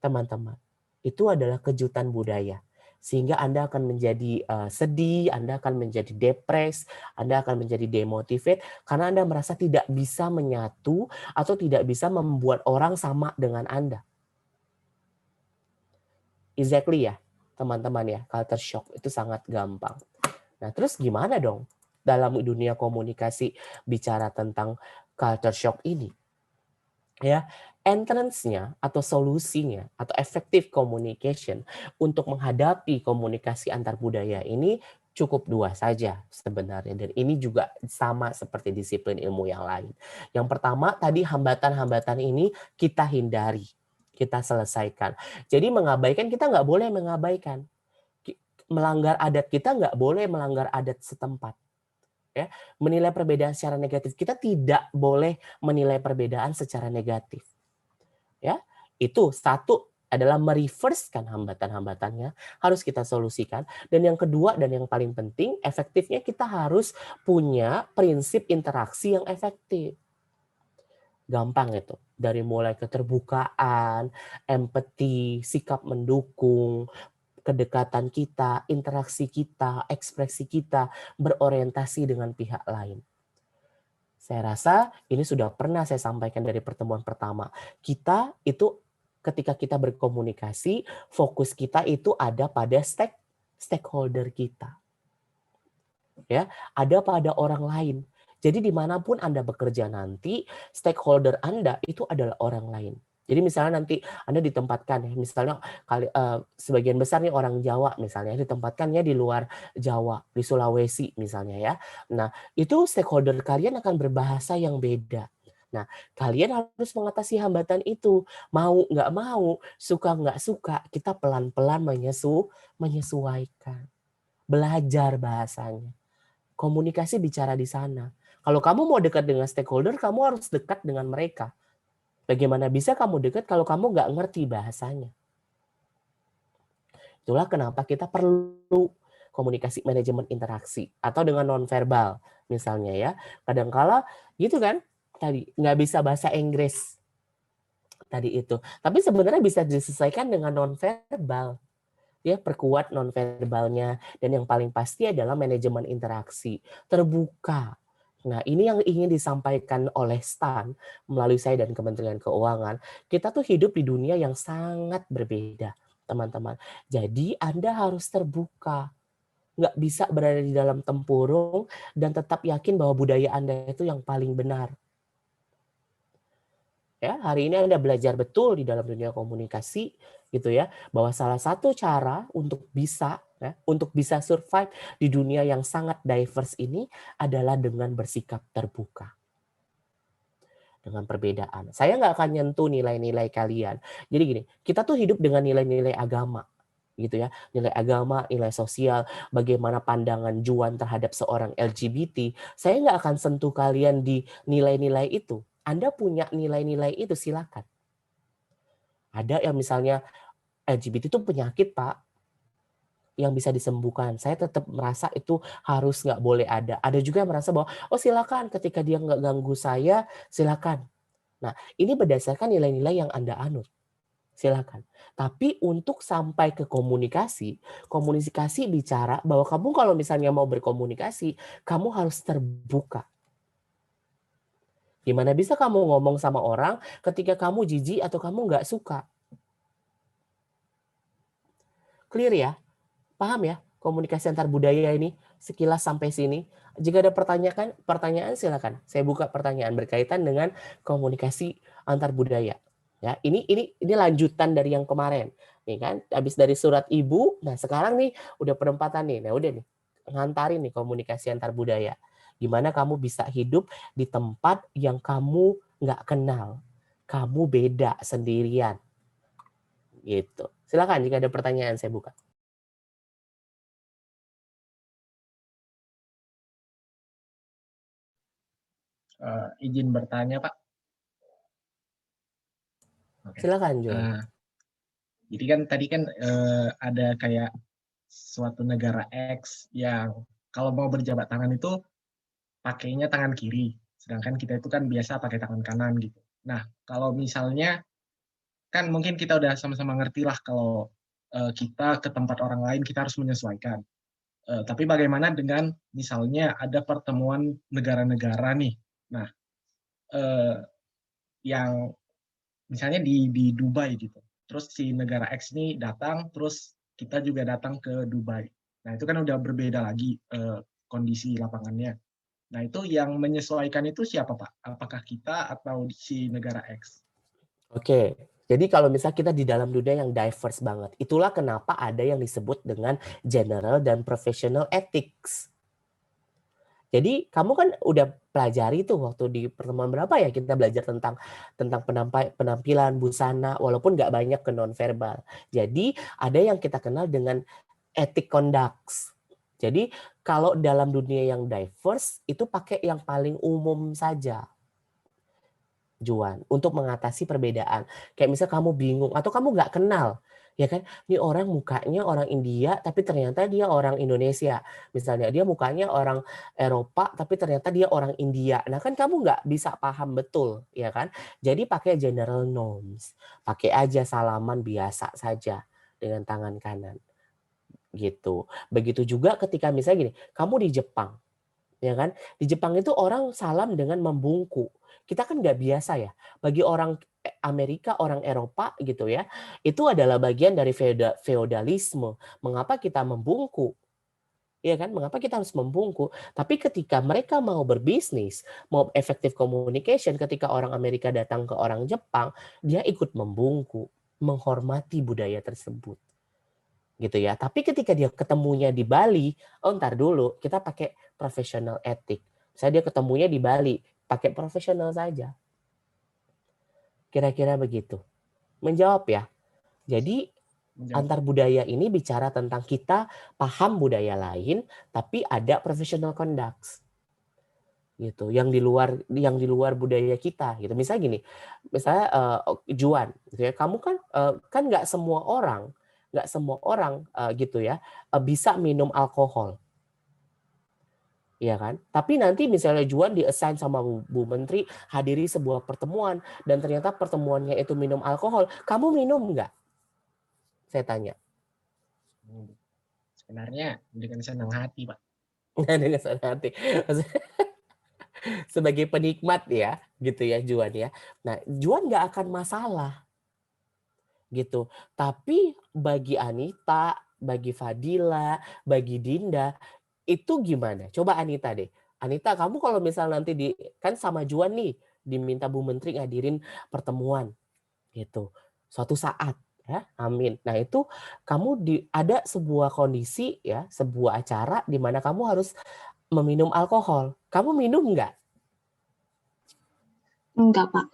Teman-teman, itu adalah kejutan budaya. Sehingga Anda akan menjadi sedih, Anda akan menjadi depres, Anda akan menjadi demotivate karena Anda merasa tidak bisa menyatu atau tidak bisa membuat orang sama dengan Anda. Exactly ya, teman-teman ya, culture shock itu sangat gampang. Nah, terus gimana dong dalam dunia komunikasi bicara tentang culture shock ini? Ya, entrance-nya atau solusinya atau effective communication untuk menghadapi komunikasi antar budaya ini cukup dua saja sebenarnya, dan ini juga sama seperti disiplin ilmu yang lain. Yang pertama tadi hambatan-hambatan ini kita hindari, kita selesaikan. Jadi mengabaikan, kita nggak boleh mengabaikan. Melanggar adat kita nggak boleh melanggar adat setempat. Ya, menilai perbedaan secara negatif. Kita tidak boleh menilai perbedaan secara negatif. Ya, itu satu adalah mereversekan hambatan-hambatannya, harus kita solusikan. Dan yang kedua dan yang paling penting, efektifnya kita harus punya prinsip interaksi yang efektif. Gampang itu, dari mulai keterbukaan, empati, sikap mendukung, kedekatan kita, interaksi kita, ekspresi kita, berorientasi dengan pihak lain. Saya rasa ini sudah pernah saya sampaikan dari pertemuan pertama. Kita itu ketika kita berkomunikasi, fokus kita itu ada pada stakeholder kita. Ya, ada pada orang lain. Jadi dimanapun Anda bekerja nanti, stakeholder Anda itu adalah orang lain. Jadi misalnya nanti Anda ditempatkan, misalnya sebagian besar nih orang Jawa misalnya, ditempatkannya di luar Jawa, di Sulawesi misalnya ya. Nah, itu stakeholder kalian akan berbahasa yang beda. Nah, kalian harus mengatasi hambatan itu. Mau nggak mau, suka nggak suka, kita pelan-pelan menyesuaikan. Belajar bahasanya. Komunikasi bicara di sana. Kalau kamu mau dekat dengan stakeholder, kamu harus dekat dengan mereka. Bagaimana bisa kamu dekat kalau kamu nggak ngerti bahasanya? Itulah kenapa kita perlu komunikasi manajemen interaksi atau dengan nonverbal misalnya ya. Kadangkala gitu kan, tadi nggak bisa bahasa Inggris tadi itu, tapi sebenarnya bisa diselesaikan dengan nonverbal. Ya, perkuat nonverbalnya, dan yang paling pasti adalah manajemen interaksi terbuka. Nah, ini yang ingin disampaikan oleh STAN melalui saya dan Kementerian Keuangan. Kita tuh hidup di dunia yang sangat berbeda, teman-teman. Jadi Anda harus terbuka. Nggak bisa berada di dalam tempurung dan tetap yakin bahwa budaya Anda itu yang paling benar. Ya, hari ini Anda belajar betul di dalam dunia komunikasi gitu ya, bahwa salah satu cara untuk bisa survive di dunia yang sangat diverse ini adalah dengan bersikap terbuka. Dengan perbedaan. Saya nggak akan nyentuh nilai-nilai kalian. Jadi gini, kita tuh hidup dengan nilai-nilai agama gitu ya, nilai agama, nilai sosial, bagaimana pandangan Juan terhadap seorang LGBT. Saya nggak akan sentuh kalian di nilai-nilai itu. Anda punya nilai-nilai itu, silakan. Ada yang misalnya LGBT itu penyakit, Pak, yang bisa disembuhkan. Saya tetap merasa itu harus nggak boleh ada. Ada juga yang merasa bahwa, oh silakan, ketika dia nggak ganggu saya, silakan. Nah, ini berdasarkan nilai-nilai yang Anda anut. Silakan. Tapi untuk sampai ke komunikasi bicara bahwa kamu kalau misalnya mau berkomunikasi, kamu harus terbuka. Gimana bisa kamu ngomong sama orang ketika kamu jijik atau kamu nggak suka? Clear ya? Paham ya? Komunikasi antar budaya ini sekilas sampai sini. Jika ada pertanyaan silakan. Saya buka pertanyaan berkaitan dengan komunikasi antar budaya. Ya, ini lanjutan dari yang kemarin. Nih kan, habis dari surat ibu, nah sekarang nih udah perempatan nih. Nah, udah nih ngantarin nih komunikasi antar budaya. Gimana kamu bisa hidup di tempat yang kamu nggak kenal. Kamu beda sendirian. Gitu. Silakan jika ada pertanyaan saya buka.
Izin bertanya, Pak. Okay.
Silakan, Juan.
Jadi kan tadi kan ada kayak suatu negara X yang kalau mau berjabat tangan itu pakainya tangan kiri, sedangkan kita itu kan biasa pakai tangan kanan gitu. Nah, kalau misalnya kan mungkin kita udah sama-sama ngerti lah kalau kita ke tempat orang lain kita harus menyesuaikan. Tapi bagaimana dengan misalnya ada pertemuan negara-negara nih, nah yang misalnya di Dubai gitu, terus si negara X ini datang, terus kita juga datang ke Dubai. Nah itu kan udah berbeda lagi kondisi lapangannya. Nah itu yang menyesuaikan itu siapa Pak? Apakah kita atau si negara X?
Oke, jadi kalau misalnya kita di dalam dunia yang diverse banget, itulah kenapa ada yang disebut dengan general dan professional ethics. Jadi kamu kan udah pelajari tuh waktu di pertemuan berapa ya kita belajar tentang penampilan busana, walaupun nggak banyak ke nonverbal. Jadi ada yang kita kenal dengan ethic conducts. Jadi kalau dalam dunia yang diverse itu pakai yang paling umum saja, Juan, untuk mengatasi perbedaan. Kayak misal kamu bingung atau kamu nggak kenal, ya kan? Ini orang mukanya orang India, tapi ternyata dia orang Indonesia. Misalnya dia mukanya orang Eropa, tapi ternyata dia orang India. Nah kan kamu nggak bisa paham betul, ya kan? Jadi pakai general norms, pakai aja salaman biasa saja dengan tangan kanan, gitu. Begitu juga ketika misalnya gini, kamu di Jepang, ya kan? Di Jepang itu orang salam dengan membungkuk. Kita kan nggak biasa ya. Bagi orang Amerika, orang Eropa gitu ya, itu adalah bagian dari feodalisme. Mengapa kita membungkuk? Ya kan? Mengapa kita harus membungkuk? Tapi ketika mereka mau berbisnis, mau effective communication, ketika orang Amerika datang ke orang Jepang, dia ikut membungkuk, menghormati budaya tersebut. Gitu ya. Tapi ketika dia ketemunya di Bali, oh ntar dulu, kita pakai professional ethic. Misalnya dia ketemunya di Bali, pakai profesional saja. Kira-kira begitu. Menjawab ya. Jadi antar budaya ini bicara tentang kita paham budaya lain, tapi ada professional conduct. Gitu. Yang di luar budaya kita gitu. Misalnya gini, misalnya Juan, gitu ya. Kamu kan nggak semua orang gitu ya bisa minum alkohol. Iya kan? Tapi nanti misalnya Juan di-assign sama Bu Menteri hadiri sebuah pertemuan dan ternyata pertemuannya itu minum alkohol, kamu minum nggak? Saya tanya.
Sebenarnya dengan senang hati, Pak.
Dengan senang hati. Sebagai penikmat ya, gitu ya Juan ya. Nah, Juan nggak akan masalah. Gitu. Tapi bagi Anita, bagi Fadila, bagi Dinda, itu gimana? Coba Anita deh. Anita, kamu kalau misal nanti kan sama Juan nih, diminta Bu Menteri ngadirin pertemuan gitu. Suatu saat ya, amin. Nah, itu kamu ada sebuah kondisi ya, sebuah acara di mana kamu harus meminum alkohol. Kamu minum nggak?
Enggak, Pak.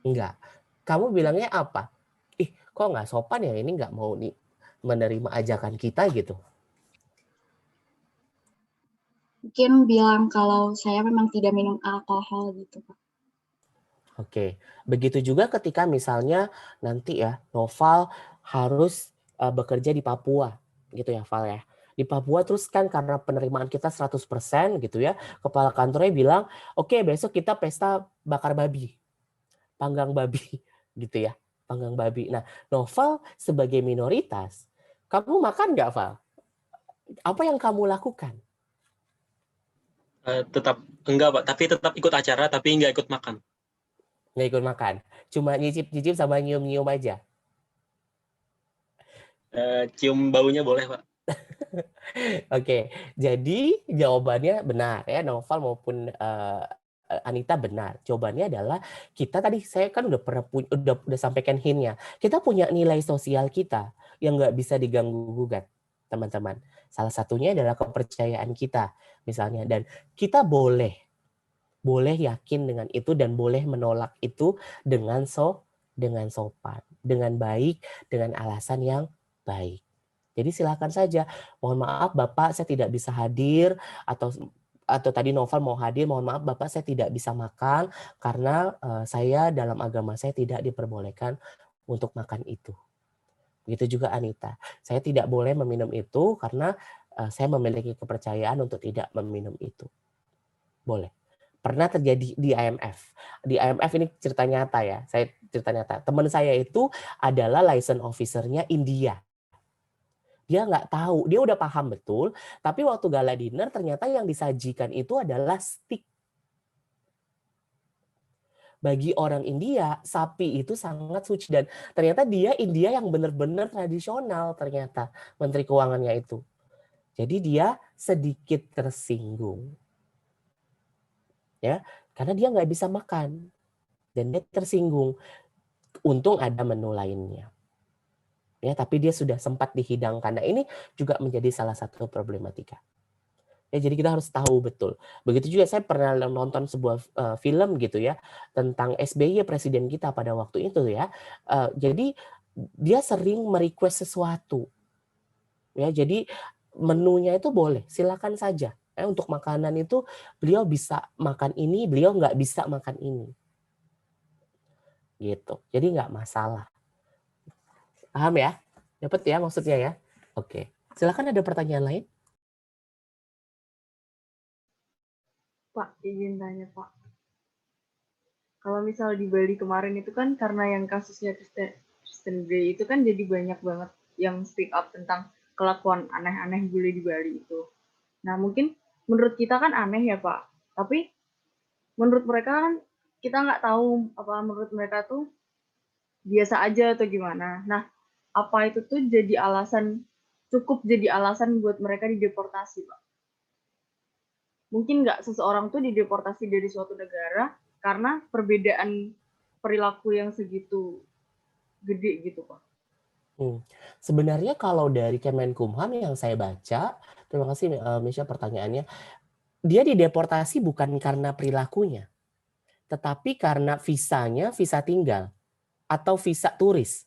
Enggak. Kamu bilangnya apa? Ih, kok nggak sopan ya, ini nggak mau nih menerima ajakan kita gitu.
Mungkin bilang kalau saya memang tidak minum alkohol gitu, Pak.
Oke, begitu juga ketika misalnya nanti ya Noval harus bekerja di Papua gitu ya Val ya. Di Papua terus kan karena penerimaan kita 100% gitu ya, kepala kantornya bilang, "Oke, besok kita pesta bakar babi. Panggang babi." gitu ya, panggang babi. Nah, Noval sebagai minoritas, kamu makan nggak, Val? Apa yang kamu lakukan?
Tetap enggak, Pak, tapi tetap ikut acara tapi nggak ikut makan.
Nggak ikut makan, cuma nyicip-nyicip sama nyium-nyium aja.
Cium baunya boleh, Pak.
Oke, jadi jawabannya benar ya, Noval maupun Anita benar. Jawabannya adalah kita tadi saya kan udah sampaikan hint-nya. Kita punya nilai sosial kita yang nggak bisa diganggu gugat, teman-teman. Salah satunya adalah kepercayaan kita misalnya, dan kita boleh yakin dengan itu dan boleh menolak itu dengan sopan, dengan baik, dengan alasan yang baik. Jadi silakan saja. Mohon maaf Bapak, saya tidak bisa hadir, atau tadi Noval mau hadir, mohon maaf Bapak, saya tidak bisa makan karena saya dalam agama saya tidak diperbolehkan untuk makan itu. Begitu juga Anita. Saya tidak boleh meminum itu karena saya memiliki kepercayaan untuk tidak meminum itu. Boleh. Pernah terjadi di IMF. Di IMF ini cerita nyata ya. Saya cerita nyata. Teman saya itu adalah license officer-nya India. Dia nggak tahu, dia udah paham betul, tapi waktu gala dinner ternyata yang disajikan itu adalah steak. Bagi orang India, sapi itu sangat suci, dan ternyata dia India yang benar-benar tradisional ternyata, Menteri Keuangannya itu. Jadi dia sedikit tersinggung. Ya, karena dia nggak bisa makan. Dan dia tersinggung. Untung ada menu lainnya. Ya, tapi dia sudah sempat dihidangkan. Nah, ini juga menjadi salah satu problematika. Ya, jadi kita harus tahu betul. Begitu juga saya pernah nonton sebuah film gitu ya tentang SBY, presiden kita pada waktu itu ya. Jadi dia sering merequest sesuatu. Ya, jadi menunya itu boleh, silakan saja. Untuk makanan itu beliau bisa makan ini, beliau nggak bisa makan ini. Gitu. Jadi nggak masalah. Paham ya? Dapat ya maksudnya ya? Oke. Silakan ada pertanyaan lain?
Pak, izin tanya Pak. Kalau misal di Bali kemarin itu kan karena yang kasusnya Kristen Grey itu kan jadi banyak banget yang speak up tentang kelakuan aneh-aneh bule di Bali itu. Nah mungkin menurut kita kan aneh ya Pak, tapi menurut mereka kan kita nggak tahu apa menurut mereka tuh biasa aja atau gimana. Nah apa itu tuh jadi alasan, cukup jadi alasan buat mereka dideportasi Pak? Mungkin nggak seseorang tuh dideportasi dari suatu negara karena perbedaan perilaku yang segitu gede gitu Pak.
Sebenarnya kalau dari Kemenkumham yang saya baca, terima kasih Misha pertanyaannya, dia dideportasi bukan karena perilakunya, tetapi karena visanya, visa tinggal atau visa turis.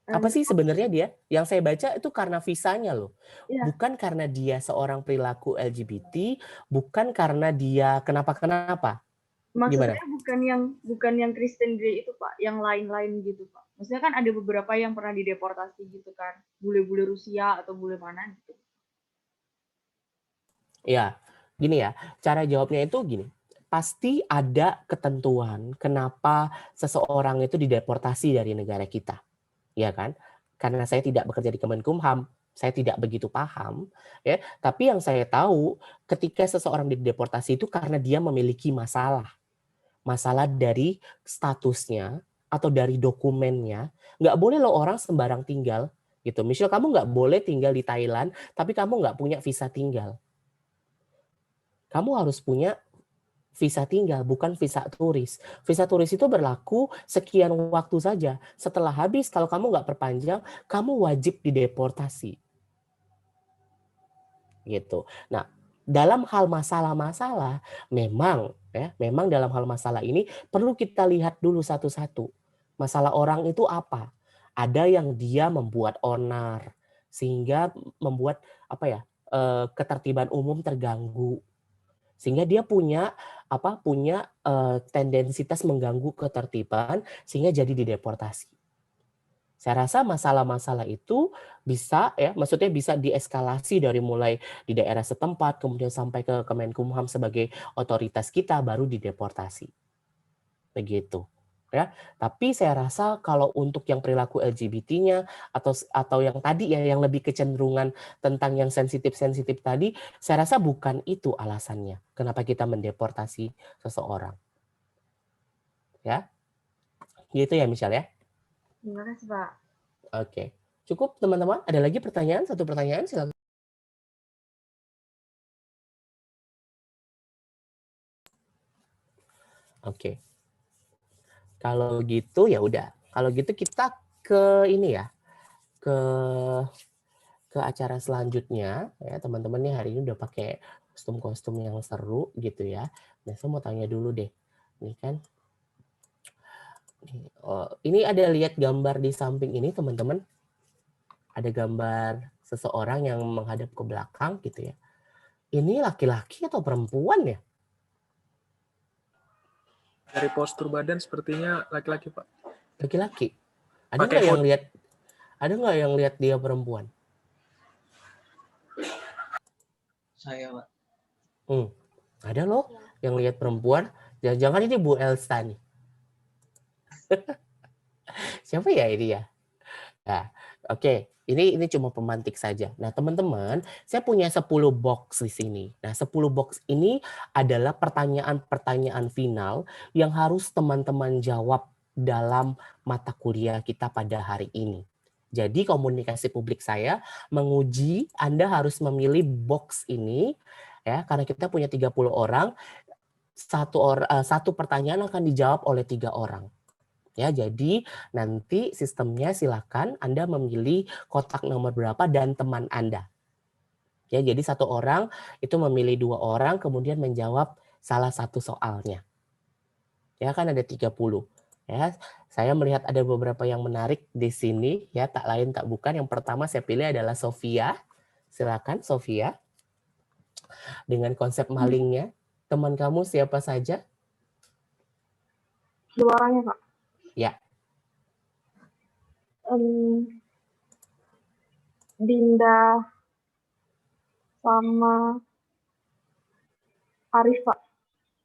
Apa sih sebenarnya dia? Yang saya baca itu karena visanya loh.
Iya.
Bukan karena dia seorang perilaku LGBT, bukan karena dia kenapa-kenapa.
Maksudnya
Gimana?
bukan yang Kristen Grey itu Pak, yang lain-lain gitu Pak. Maksudnya kan ada beberapa yang pernah dideportasi gitu kan, bule-bule Rusia atau bule mana gitu.
Ya, gini ya, cara jawabnya itu gini. Pasti ada ketentuan kenapa seseorang itu dideportasi dari negara kita. Ya kan? Karena saya tidak bekerja di Kemenkumham, saya tidak begitu paham, ya. Tapi yang saya tahu, ketika seseorang dideportasi itu karena dia memiliki masalah. Masalah dari statusnya atau dari dokumennya. Nggak boleh loh orang sembarang tinggal. Gitu. Michelle, kamu nggak boleh tinggal di Thailand, tapi kamu nggak punya visa tinggal. Kamu harus punya visa tinggal, bukan visa turis. Visa turis itu berlaku sekian waktu saja. Setelah habis, kalau kamu nggak perpanjang, kamu wajib dideportasi. Gitu. Nah, dalam hal masalah-masalah, memang dalam hal masalah ini perlu kita lihat dulu satu-satu. Masalah orang itu apa? Ada yang dia membuat onar, sehingga membuat ketertiban umum terganggu. Sehingga dia punya tendensitas mengganggu ketertiban sehingga jadi dideportasi. Saya rasa masalah-masalah itu bisa maksudnya bisa dieskalasi dari mulai di daerah setempat kemudian sampai ke Kemenkumham sebagai otoritas kita baru dideportasi. Begitu. Ya, tapi saya rasa kalau untuk yang perilaku LGBT-nya atau yang tadi ya yang lebih kecenderungan tentang yang sensitif-sensitif tadi, saya rasa bukan itu alasannya kenapa kita mendeportasi seseorang. Ya. Gitu ya Michelle ya.
Terima kasih Pak.
Oke. Cukup teman-teman? Ada lagi pertanyaan? Satu pertanyaan silakan. Oke. Kalau gitu ya udah. Kalau gitu kita ke ini ya. Ke acara selanjutnya ya teman-teman nih hari ini udah pakai kostum-kostum yang seru gitu ya. Nah, saya mau tanya dulu deh. Ini kan ini ada lihat gambar di samping ini teman-teman. Ada gambar seseorang yang menghadap ke belakang gitu ya. Ini laki-laki atau perempuan ya?
Dari postur badan sepertinya laki-laki, Pak.
Laki-laki. Ada nggak yang lihat? Ada nggak yang lihat dia perempuan?
Saya, Pak.
Ada loh yang lihat perempuan. Jangan-jangan ini Bu Elsa nih. Siapa ya ini ya? Nah, oke. Ini cuma pemantik saja. Nah, teman-teman, saya punya 10 box di sini. Nah, 10 box ini adalah pertanyaan-pertanyaan final yang harus teman-teman jawab dalam mata kuliah kita pada hari ini. Jadi, komunikasi publik saya menguji Anda harus memilih box ini ya, karena kita punya 30 orang. Satu pertanyaan akan dijawab oleh 3 orang. Ya, jadi nanti sistemnya silakan Anda memilih kotak nomor berapa dan teman Anda. Ya, jadi satu orang itu memilih 2 orang kemudian menjawab salah satu soalnya. Ya, kan ada 30. Ya, saya melihat ada beberapa yang menarik di sini ya, tak lain tak bukan. Yang pertama saya pilih adalah Sofia. Silakan Sofia. Dengan konsep malingnya, teman kamu siapa saja?
Dua orangnya, Pak.
Ya.
Dinda sama Arif, Pak.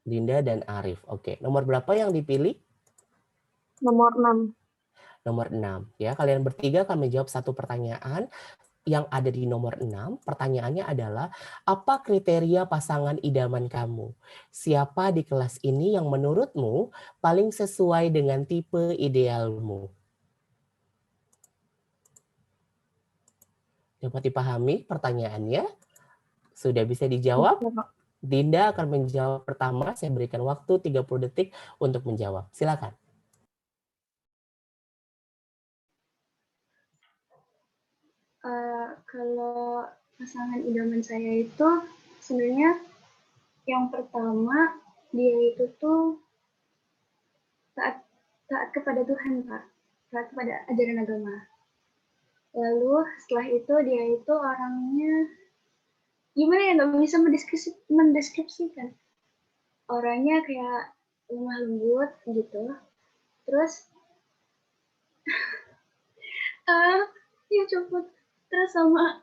Dinda dan Arif. Oke, nomor berapa yang dipilih?
Nomor 6.
Nomor 6. Ya, kalian bertiga akan menjawab satu pertanyaan yang ada di nomor 6. Pertanyaannya adalah, apa kriteria pasangan idaman kamu? Siapa di kelas ini yang menurutmu paling sesuai dengan tipe idealmu? Dapat dipahami pertanyaannya? Sudah bisa dijawab? Dinda akan menjawab pertama. Saya berikan waktu 30 detik untuk menjawab. Silakan.
Kalau pasangan idaman saya itu sebenarnya yang pertama dia itu tuh taat kepada Tuhan, Pak, taat kepada ajaran agama. Lalu setelah itu dia itu orangnya gimana ya, nggak bisa mendeskripsikan. Orangnya kayak lemah lembut gitu. Terus ya cepet. Terus sama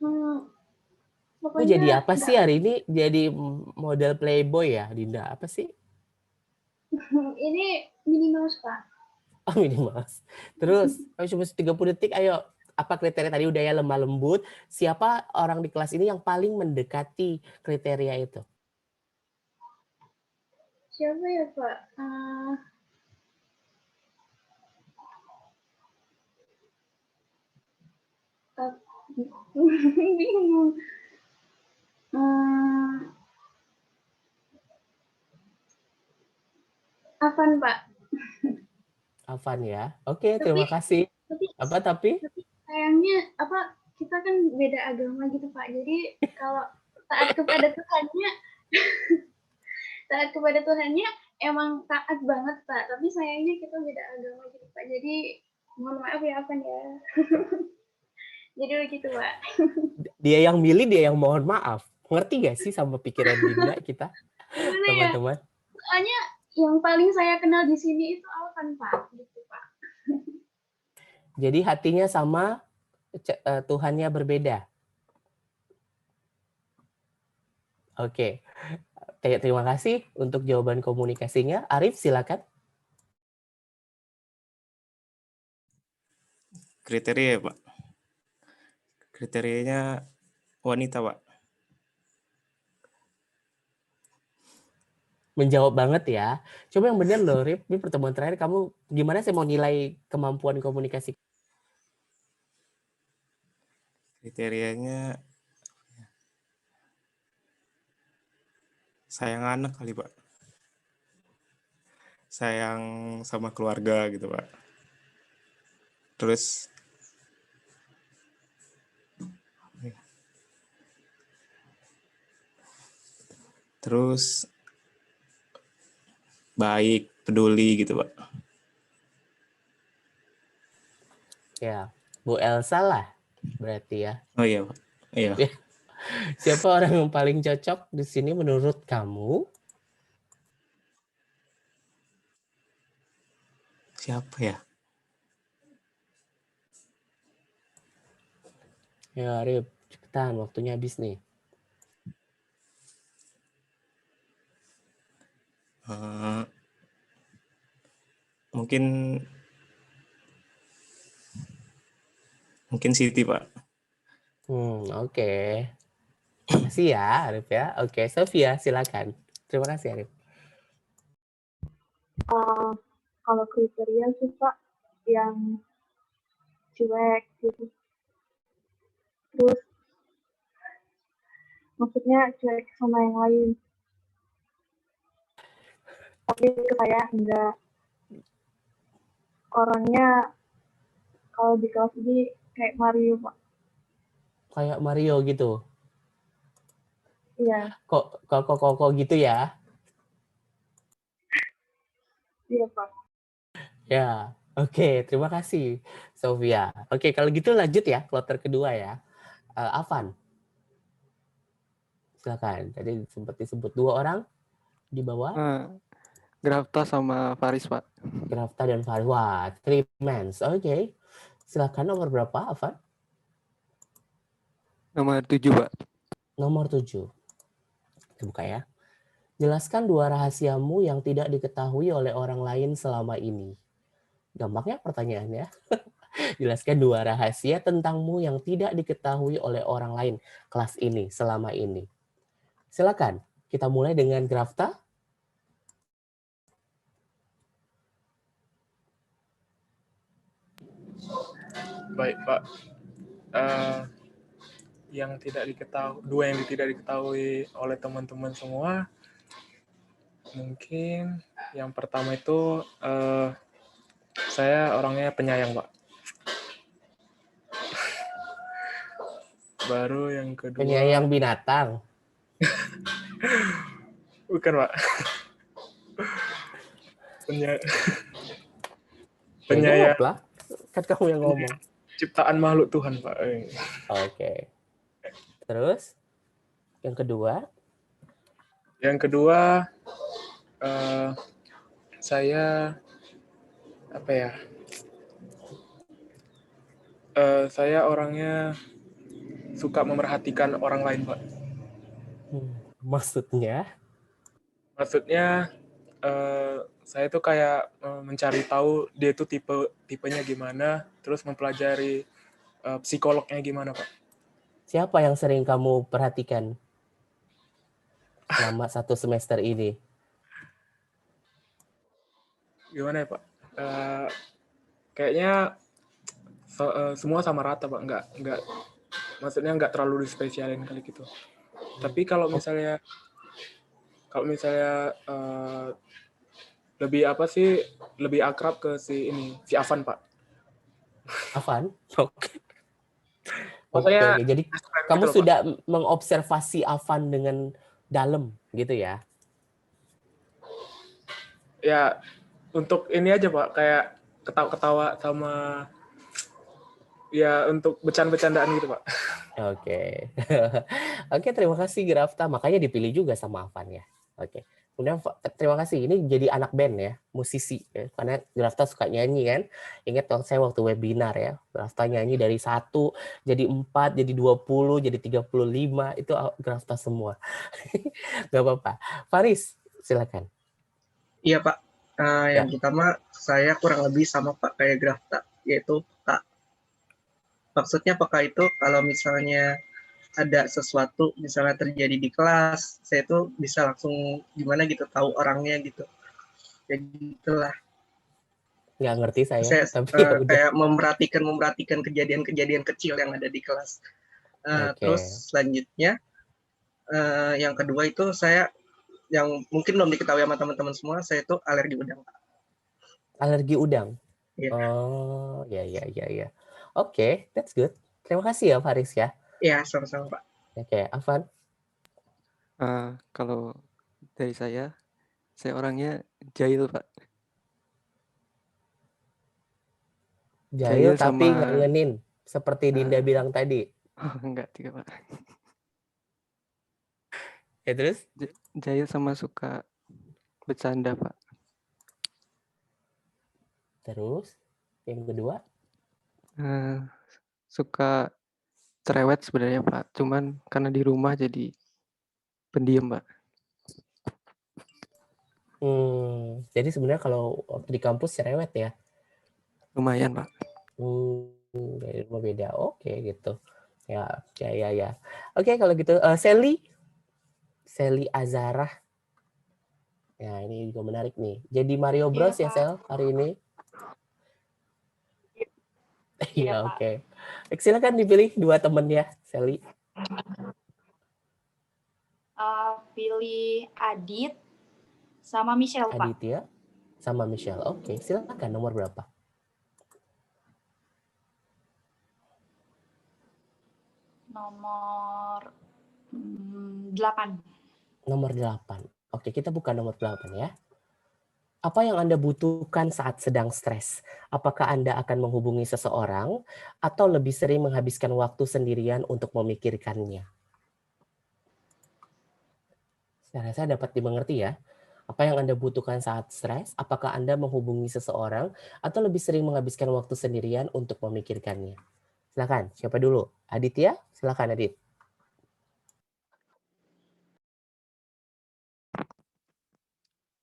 Lu jadi apa sih hari ini? Jadi model playboy ya, Dinda? Apa sih?
Ini minimalis, Pak.
Oh, minimalis. Terus, cuma 30 detik, ayo. Apa kriteria tadi udah ya, lemah lembut. Siapa orang di kelas ini yang paling mendekati kriteria itu?
Siapa ya, Pak? Bingung. Afan, Pak.
Afan ya. Oke, terima kasih. Tapi
sayangnya kita kan beda agama gitu, Pak. Jadi kalau taat kepada Tuhannya emang taat banget, Pak. Tapi sayangnya kita beda agama gitu, Pak. Jadi mohon maaf ya, Afan ya. Jadi begitu, Pak.
Dia yang milih, dia yang mohon maaf. Ngerti gak sih sama pikiran Dinda kita, teman-teman?
Soalnya yang paling saya kenal di sini itu Afan, Pak. Gitu, Pak.
Jadi hatinya sama, Tuhannya berbeda. Oke. Terima kasih untuk jawaban komunikasinya. Arif, silakan.
Kriteria ya, Pak. Kriterianya wanita, Pak.
Menjawab banget ya. Coba yang benar loh, Rip. Ini pertemuan terakhir kamu gimana saya mau nilai kemampuan komunikasi?
Kriterianya sayang anak kali, Pak. Sayang sama keluarga gitu, Pak. Terus baik, peduli gitu, Pak.
Ya, Bu Elsa lah berarti ya.
Oh iya, Pak. Iya.
Siapa orang yang paling cocok di sini menurut kamu?
Siapa ya?
Ya, Rip, cepetan, waktunya habis nih.
Mungkin Siti, Pak.
Oke. Makasih ya, Arif ya. Oke, Sofia, silakan. Terima kasih, Arif.
Kalau kriteria sih, Pak, yang cuek gitu. Terus maksudnya cuek sama yang lain. Tapi ke saya enggak. Orangnya kalau di kelas ini kayak Mario, Pak.
Kayak Mario gitu?
Iya.
Kok gitu ya?
Iya, Pak.
Ya, oke. Terima kasih, Sofia. Oke, kalau gitu lanjut ya, kloter kedua ya. Afan, silakan. Tadi sempat disebut 2 orang di bawah.
Grafta sama Faris, Pak.
Grafta dan Faris. Wah, 3 men. Oke. Silakan nomor berapa, Afan?
Nomor 7, Pak.
Nomor 7. Kita buka ya. Jelaskan 2 rahasiamu yang tidak diketahui oleh orang lain selama ini. Gampangnya pertanyaannya. Jelaskan 2 rahasia tentangmu yang tidak diketahui oleh orang lain kelas ini selama ini. Silakan. Kita mulai dengan Grafta.
Baik, Pak. Yang tidak diketahui, 2 yang tidak diketahui oleh teman-teman semua, mungkin yang pertama itu saya orangnya penyayang, Pak. Baru yang kedua.
Penyayang binatang.
Bukan, Pak. Penyayang.
Lah. Kan kamu yang ngomong.
Ciptaan makhluk Tuhan, Pak.
Oke. Terus yang kedua?
Yang kedua, saya apa ya? Saya orangnya suka memerhatikan orang lain, Pak.
Maksudnya?
Maksudnya saya tuh kayak mencari tahu dia tuh tipenya gimana, terus mempelajari psikolognya gimana, Pak.
Siapa yang sering kamu perhatikan selama 1 semester ini?
Gimana ya, Pak? Kayaknya semua sama rata, Pak. Maksudnya nggak terlalu dispesialin kali gitu. Tapi kalau misalnya lebih akrab ke si Afan, Pak.
Afan? Oke.
Maksudnya,
Oke. Jadi kamu
gitu,
sudah mengobservasi Afan dengan dalam gitu ya?
Ya, untuk ini aja, Pak, kayak ketawa-ketawa sama ya untuk bercanda-bercandaan gitu, Pak.
Oke. Oke, terima kasih Grafta. Makanya dipilih juga sama Afan ya. Oke. Kemudian terima kasih. Ini jadi anak band ya, musisi ya. Karena Grafta suka nyanyi kan. Ingat saya waktu webinar ya, Grafta nyanyi dari 1 jadi 4, jadi 20, jadi 35, itu Grafta semua. Gak apa-apa. Faris, silakan.
Iya, Pak. Yang pertama saya kurang lebih sama Pak kayak Grafta, yaitu Kak. Maksudnya peka itu kalau misalnya ada sesuatu misalnya terjadi di kelas, saya tuh bisa langsung gimana gitu tahu orangnya gitu. Jadi itulah.
Nggak ngerti saya tapi
kayak memperhatikan kejadian-kejadian kecil yang ada di kelas. Terus selanjutnya yang kedua itu saya yang mungkin belum diketahui sama teman-teman semua, saya tuh alergi udang, Pak.
Alergi udang?
Yeah.
Oh, ya. Oke, that's good. Terima kasih ya, Faris ya.
Iya, sama-sama, Pak.
Oke, Afan?
Kalau dari saya orangnya jahil, Pak.
Jahil tapi ngangenin, seperti Dinda bilang tadi.
Oh, enggak juga, Pak.
Ya terus?
Jahil sama suka bercanda, Pak.
Terus? Yang kedua?
Suka cerewet sebenarnya, Pak. Cuman karena di rumah jadi pendiam, Pak.
Jadi sebenarnya kalau waktu di kampus cerewet ya?
Lumayan, Pak.
Dari rumah beda. Oke, gitu. Ya. Oke, kalau gitu. Sally Azarah. Ya, ini juga menarik nih. Jadi Mario Bros ya, Sel, hari ini? Iya, oke. Silakan dipilih 2 temennya, Sally.
Pilih Adit sama Michelle, Pak.
Adit ya, sama Michelle. Oke, silakan nomor berapa?
Nomor 8.
Nomor 8. Oke, kita buka nomor 8 ya. Apa yang Anda butuhkan saat sedang stres? Apakah Anda akan menghubungi seseorang atau lebih sering menghabiskan waktu sendirian untuk memikirkannya? Saya rasa dapat dimengerti ya. Apa yang Anda butuhkan saat stres? Apakah Anda menghubungi seseorang atau lebih sering menghabiskan waktu sendirian untuk memikirkannya? Silakan, siapa dulu? Aditya? Silakan Adit.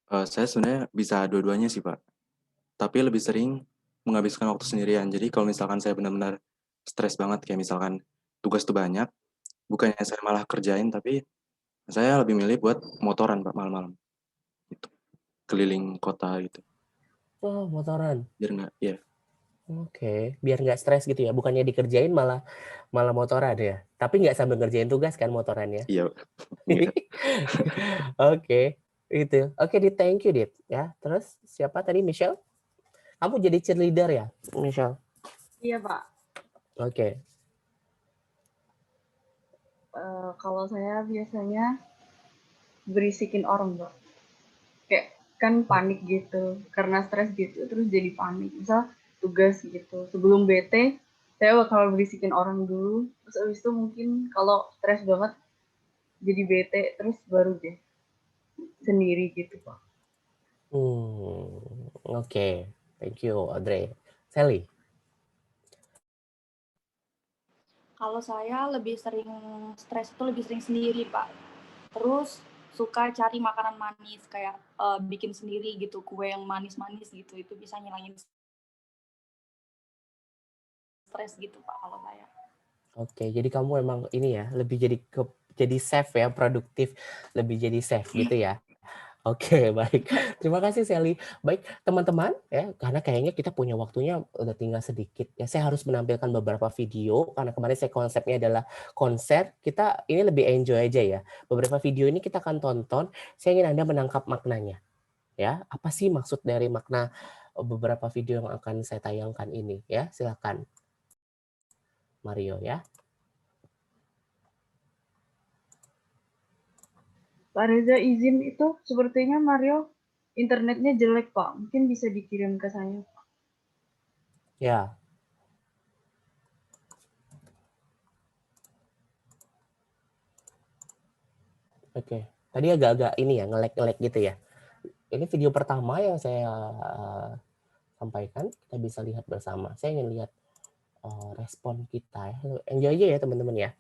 Saya sebenarnya bisa dua-duanya sih, Pak. Tapi lebih sering menghabiskan waktu sendirian. Jadi kalau misalkan saya benar-benar stres banget, kayak misalkan tugas tuh banyak, bukannya saya malah kerjain, tapi saya lebih milih buat motoran, Pak, malam-malam. Gitu. Keliling kota gitu.
Oh, motoran.
Biar nggak, ya.
Oke, biar nggak stres gitu ya. Bukannya dikerjain malah motoran ya. Tapi nggak sambil ngerjain tugas kan motorannya.
Iya.
Oke, itu. Oke, Dit, thank you, Dit. Ya, terus siapa tadi? Michelle? Kamu jadi cheerleader ya, Michelle?
Iya, Pak.
Oke.
Kalau saya biasanya berisikin orang, Pak. Kayak kan panik gitu, karena stres gitu, terus jadi panik. Misal tugas gitu, sebelum bete, saya bakal berisikin orang dulu, terus abis itu mungkin kalau stres banget, jadi bete, terus baru deh sendiri gitu, Pak.
Oke. Thank you, Audrey. Sally?
Kalau saya lebih sering stres itu lebih sering sendiri, Pak. Terus suka cari makanan manis kayak bikin sendiri gitu, kue yang manis-manis gitu. Itu bisa ngilangin stres gitu, Pak, kalau saya.
Oke, jadi kamu emang ini ya, lebih jadi safe ya, produktif, lebih jadi safe gitu ya. Oke, baik. Terima kasih Sally. Baik, teman-teman ya, karena kayaknya kita punya waktunya udah tinggal sedikit. Ya, saya harus menampilkan beberapa video karena kemarin saya konsepnya adalah konser. Kita ini lebih enjoy aja ya. Beberapa video ini kita akan tonton. Saya ingin Anda menangkap maknanya. Ya, apa sih maksud dari makna beberapa video yang akan saya tayangkan ini ya? Silakan. Mario ya.
Pak Reza izin itu sepertinya Mario internetnya jelek, Pak. Mungkin bisa dikirim ke saya.
Ya. Oke. Tadi agak-agak ini ya, nge-lag gitu ya. Ini video pertama yang saya sampaikan, kita bisa lihat bersama. Saya ingin lihat respon kita ya. Enjoy aja ya teman-teman ya.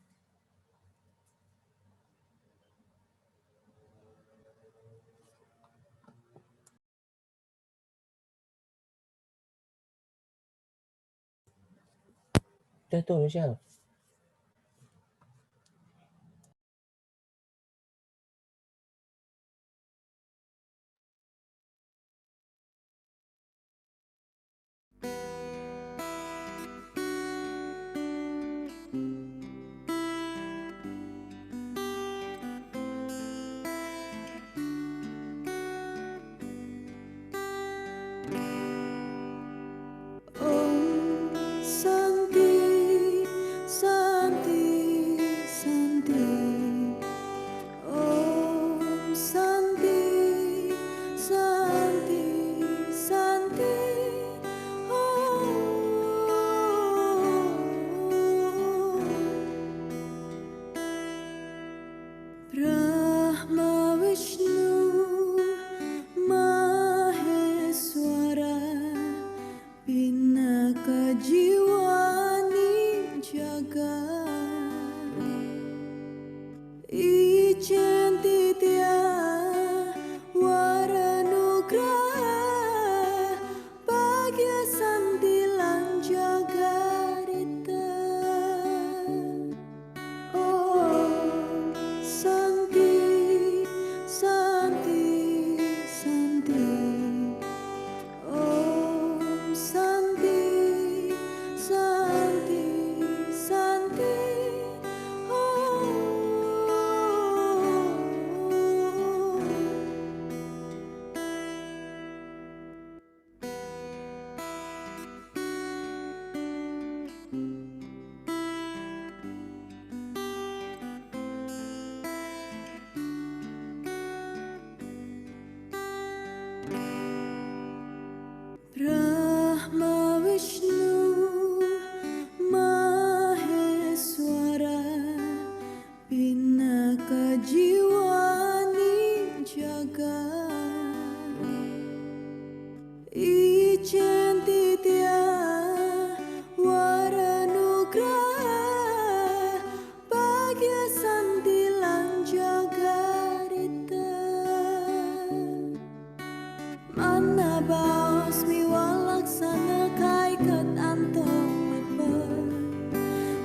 Udah tuh Michelle.
Santi, Santi, Santi. Om Santi, Santi, Santi. Oh, juga ijen titia waranugraha bahagia santilan jagarita mana baos miwalaksana kaikat antolepa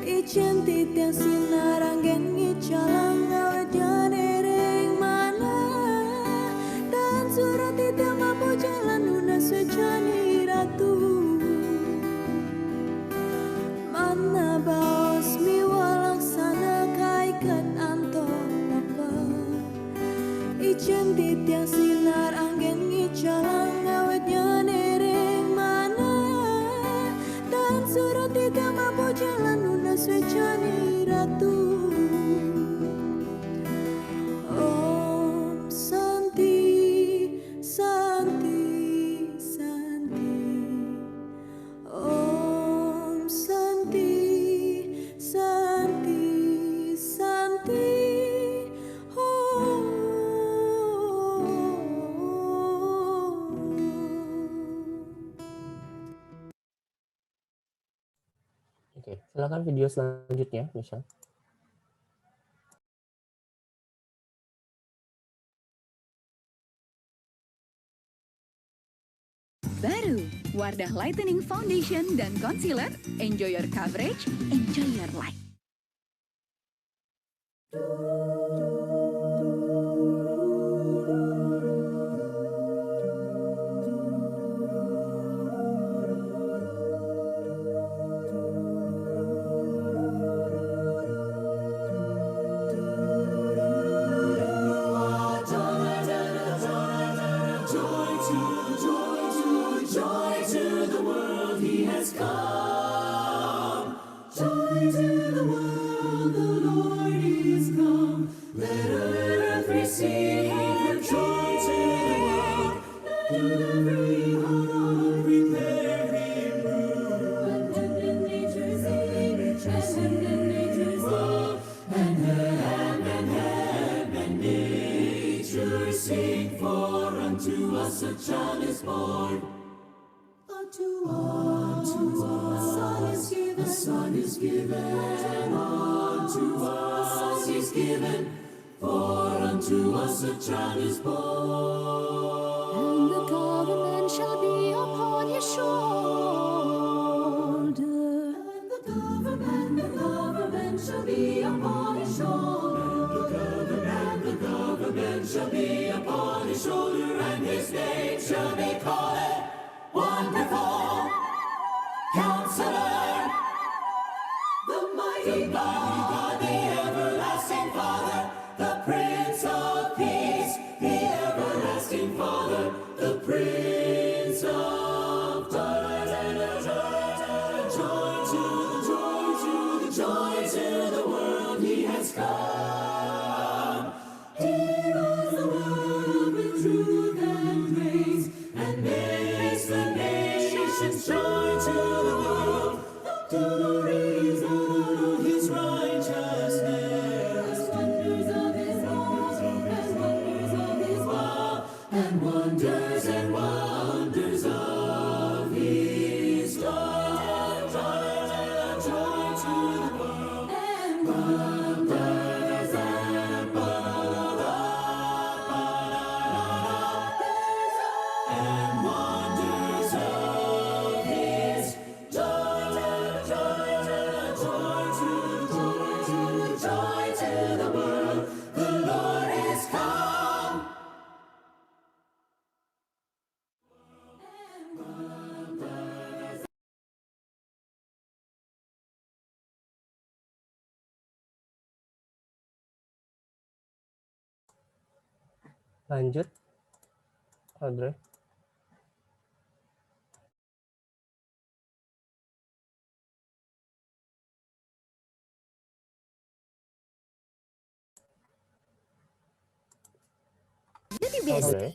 ijen titia sinaranggen ngicalang awet janereng mana dan surat titia mampu jalan nuna swecani ratu mana baos miwalaksana kaikat antolepa ijen titia sinar anggen ngicalang awet janereng mana dan surat titia mampu jalan nuna swecani ratu Om Santi Santi Santi Om Santi Santi Santi Om
Oke, silakan video selanjutnya, Michelle.
Baru, Wardah Lightening Foundation dan Concealer. Enjoy your coverage, enjoy your life.
Sing for unto us a child is born. Unto us a son is given. Unto us is given. For unto us a child is born. And the government shall be upon his shoulder. And the government shall be upon his shoulder. The government shall be upon his shoulder, and his name shall be called Wonderful Counselor, the mighty God, the everlasting Father, the Prince of Peace, the everlasting Father, the Prince of joy to the world he has come. Here is the world with truth and grace, and makes the nations joy to the world. To the reason of his righteousness, wonders of his law, and wonders of his love. Joy to the world, and wonders and wonders of his joy to the world. The Lord is come.
Lanjut, Audrey.
Jadi biasa.
Audrey.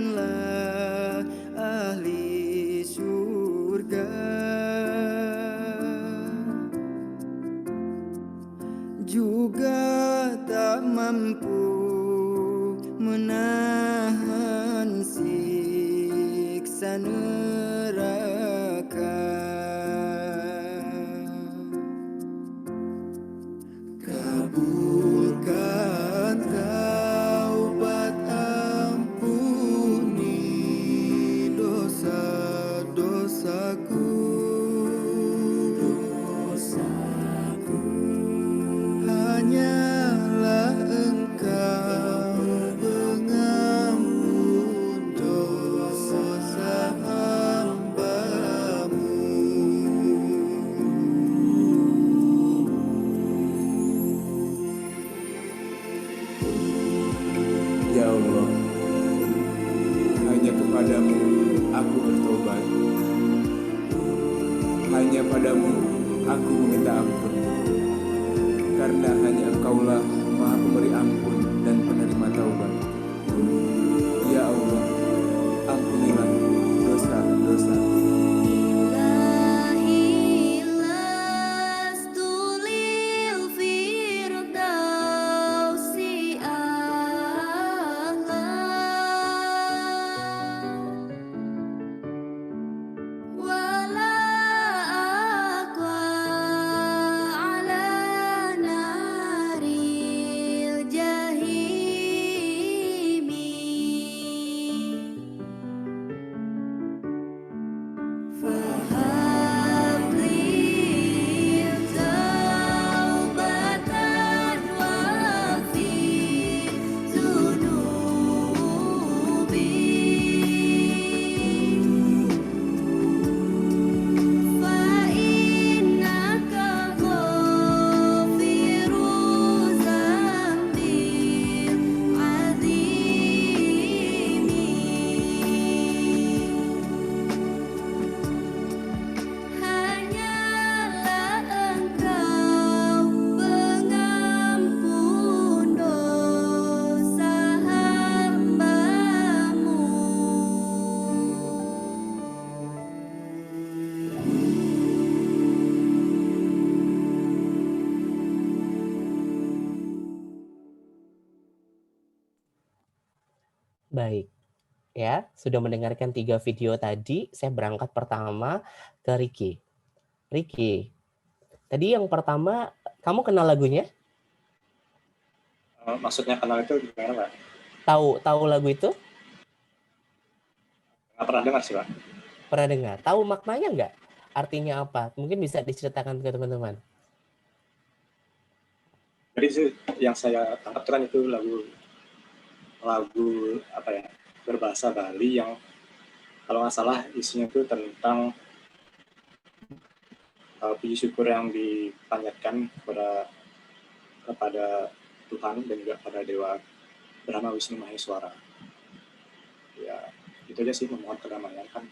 Bukanlah ahli surga, juga tak mampu menahan siksa neraka. Kabulkan taubat, ampuni dosa-dosaku. Hanyalah Engkau pengampun dosa hamba-Mu.
Ya Allah, hanya kepadamu aku bertobat. Hanya padamu aku meminta ampun. Karena hanya Engkaulah Maha Pemberi ampun dan penerima taubat. Ya Allah, ampunilah dosa-dosaku.
Baik, ya, sudah mendengarkan 3 video tadi, saya berangkat pertama ke Ricky. Ricky, tadi yang pertama, kamu kenal lagunya?
Maksudnya kenal itu gimana, Pak?
Tahu lagu itu?
Nggak pernah dengar sih, Pak.
Pernah dengar? Tahu maknanya nggak? Artinya apa? Mungkin bisa diceritakan ke teman-teman.
Jadi itu yang saya tangkap kan itu lagu apa ya, berbahasa Bali yang kalau nggak salah isinya itu tentang puji syukur yang dipanjatkan kepada Tuhan dan juga pada Dewa Brahma Wisnu Maheswara. Ya, itu aja sih, memohon kedamaian, kan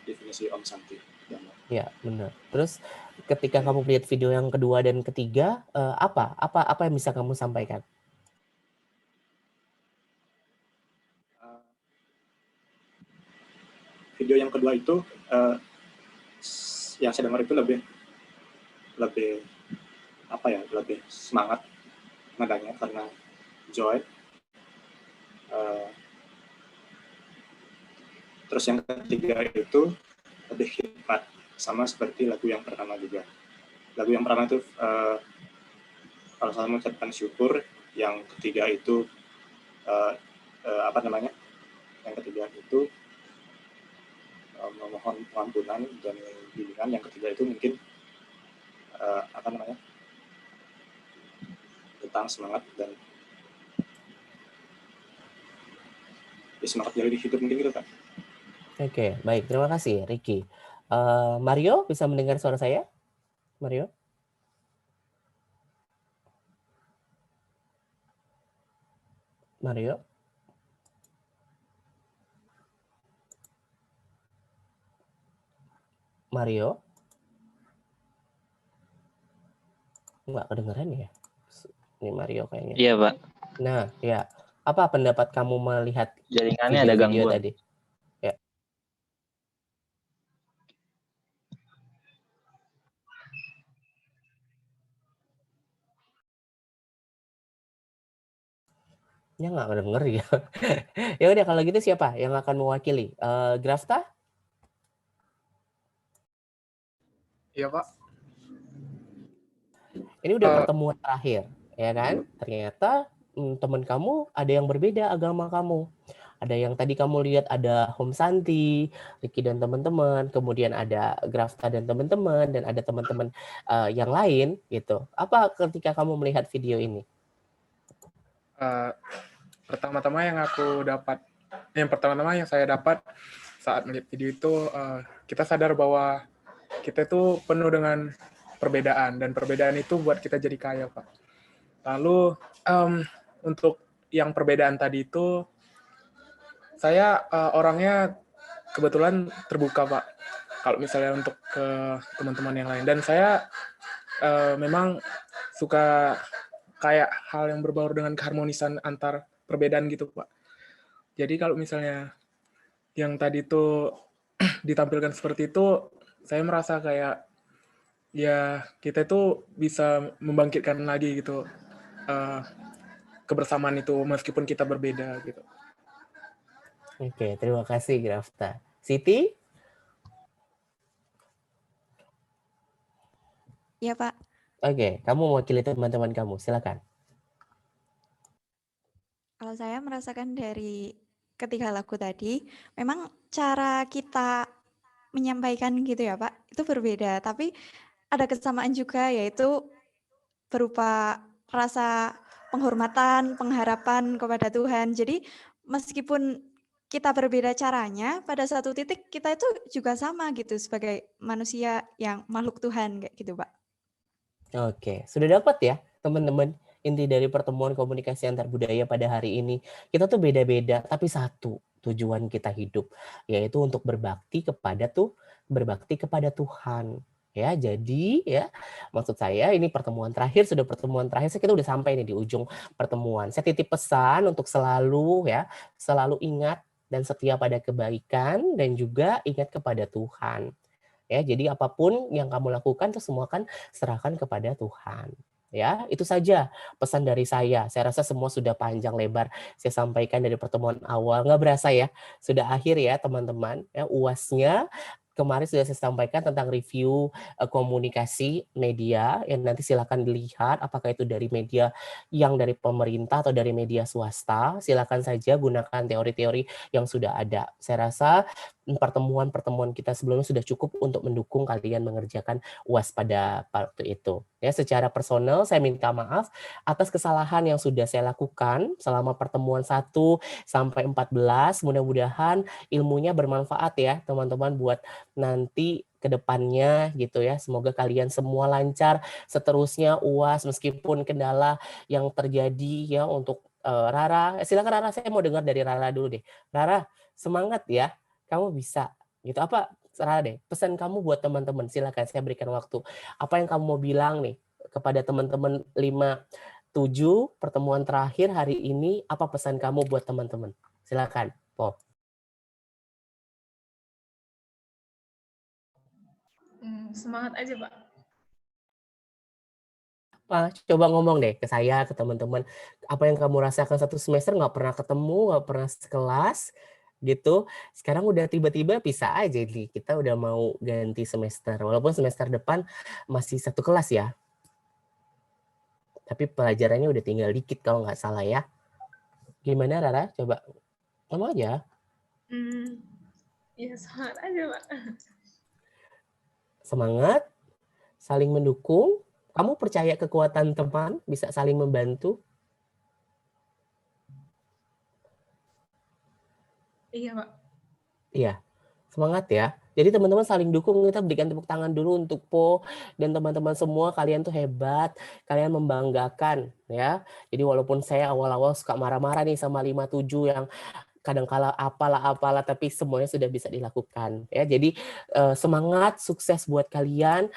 definisi Om Santi.
Ya, benar. Terus ketika kamu lihat video yang kedua dan ketiga, apa yang bisa kamu sampaikan?
Video yang kedua itu yang saya dengar itu lebih apa ya, lebih semangat nadanya karena joy. Terus yang ketiga itu lebih hikmat, sama seperti lagu yang pertama juga. Lagu yang pertama itu kalau saya mengucapkan syukur, yang ketiga itu apa namanya? Yang ketiga itu memohon pengampunan dan bimbingan. Yang ketiga itu mungkin apa namanya, tentang semangat dan semangat jalani hidup mungkin gitu, Kak.
Oke, baik, terima kasih Ricky. Mario, bisa mendengar suara saya? Mario? Mario? Mario? Nggak kedengeran ya? Ini Mario kayaknya.
Iya, Pak.
Nah, ya. Apa pendapat kamu melihat
Jaringannya ada
video-video
gangguan.
tadi? Ya nggak denger ya. Ya udah kalau gitu siapa yang akan mewakili? Grafta?
Iya, Pak.
Ini udah pertemuan terakhir, ya kan? Ternyata teman kamu ada yang berbeda agama kamu. Ada yang tadi kamu lihat ada Home Santi, Ricky dan teman-teman, kemudian ada Grafta dan teman-teman, dan ada teman-teman yang lain gitu. Apa ketika kamu melihat video ini?
Pertama-tama yang pertama-tama yang saya dapat saat melihat video itu, kita sadar bahwa kita itu penuh dengan perbedaan, dan perbedaan itu buat kita jadi kaya, Pak. Lalu untuk yang perbedaan tadi itu, saya orangnya kebetulan terbuka, Pak, kalau misalnya untuk ke teman-teman yang lain. Dan saya memang suka kayak hal yang berbaur dengan keharmonisan antar perbedaan gitu, Pak. Jadi kalau misalnya yang tadi itu ditampilkan seperti itu, saya merasa kayak ya kita itu bisa membangkitkan lagi gitu kebersamaan itu meskipun kita berbeda gitu.
Oke, terima kasih Grafta. Siti?
Iya, Pak.
Oke, kamu mewakili teman-teman kamu, silakan.
Kalau saya merasakan dari ketiga lagu tadi, memang cara kita menyampaikan gitu ya, Pak, itu berbeda. Tapi ada kesamaan juga, yaitu berupa rasa penghormatan, pengharapan kepada Tuhan. Jadi meskipun kita berbeda caranya, pada satu titik kita itu juga sama gitu sebagai manusia yang makhluk Tuhan kayak gitu, Pak.
Oke, sudah dapat ya teman-teman inti dari pertemuan komunikasi antar budaya pada hari ini. Kita tuh beda-beda tapi satu tujuan kita hidup, yaitu untuk berbakti kepada Tuhan. Ya, jadi ya maksud saya ini pertemuan terakhir, pertemuan terakhir kita udah sampai nih di ujung pertemuan. Saya titip pesan untuk selalu ingat dan setia pada kebaikan dan juga ingat kepada Tuhan. Ya, jadi apapun yang kamu lakukan itu semua kan serahkan kepada Tuhan. Ya, itu saja pesan dari saya. Saya rasa semua sudah panjang lebar saya sampaikan dari pertemuan awal. Nggak berasa ya, sudah akhir ya teman-teman. Ya, UAS-nya kemarin sudah saya sampaikan tentang review komunikasi media, yang nanti silakan dilihat apakah itu dari media yang dari pemerintah atau dari media swasta. Silakan saja gunakan teori-teori yang sudah ada. Saya rasa pertemuan-pertemuan kita sebelumnya sudah cukup untuk mendukung kalian mengerjakan UAS pada waktu itu. Ya, secara personal saya minta maaf atas kesalahan yang sudah saya lakukan selama pertemuan 1 sampai 14. Mudah-mudahan ilmunya bermanfaat ya teman-teman buat nanti ke depannya gitu ya. Semoga kalian semua lancar seterusnya UAS meskipun kendala yang terjadi ya untuk Rara. Silakan Rara, saya mau dengar dari Rara dulu deh. Rara, semangat ya. Kamu bisa gitu. Apa Rara deh, pesan kamu buat teman-teman, silakan saya berikan waktu. Apa yang kamu mau bilang nih kepada teman-teman 5-7 pertemuan terakhir hari ini, apa pesan kamu buat teman-teman? Silakan, Po.
Semangat aja, Pak.
Pak, coba ngomong deh ke saya, ke teman-teman. Apa yang kamu rasakan satu semester nggak pernah ketemu, nggak pernah sekelas, gitu. Sekarang udah tiba-tiba bisa aja nih, kita udah mau ganti semester. Walaupun semester depan masih satu kelas ya. Tapi pelajarannya udah tinggal dikit kalau nggak salah ya. Gimana Rara? Coba ngomong aja.
Ya semangat aja, Pak.
Semangat, saling mendukung. Kamu percaya kekuatan teman, bisa saling membantu?
Iya, Pak.
Iya, semangat ya. Jadi teman-teman saling dukung, kita berikan tepuk tangan dulu untuk Po dan teman-teman semua, kalian tuh hebat, kalian membanggakan ya. Jadi walaupun saya awal-awal suka marah-marah nih sama 57 yang kadang-kala apalah tapi semuanya sudah bisa dilakukan ya. Jadi semangat, sukses buat kalian.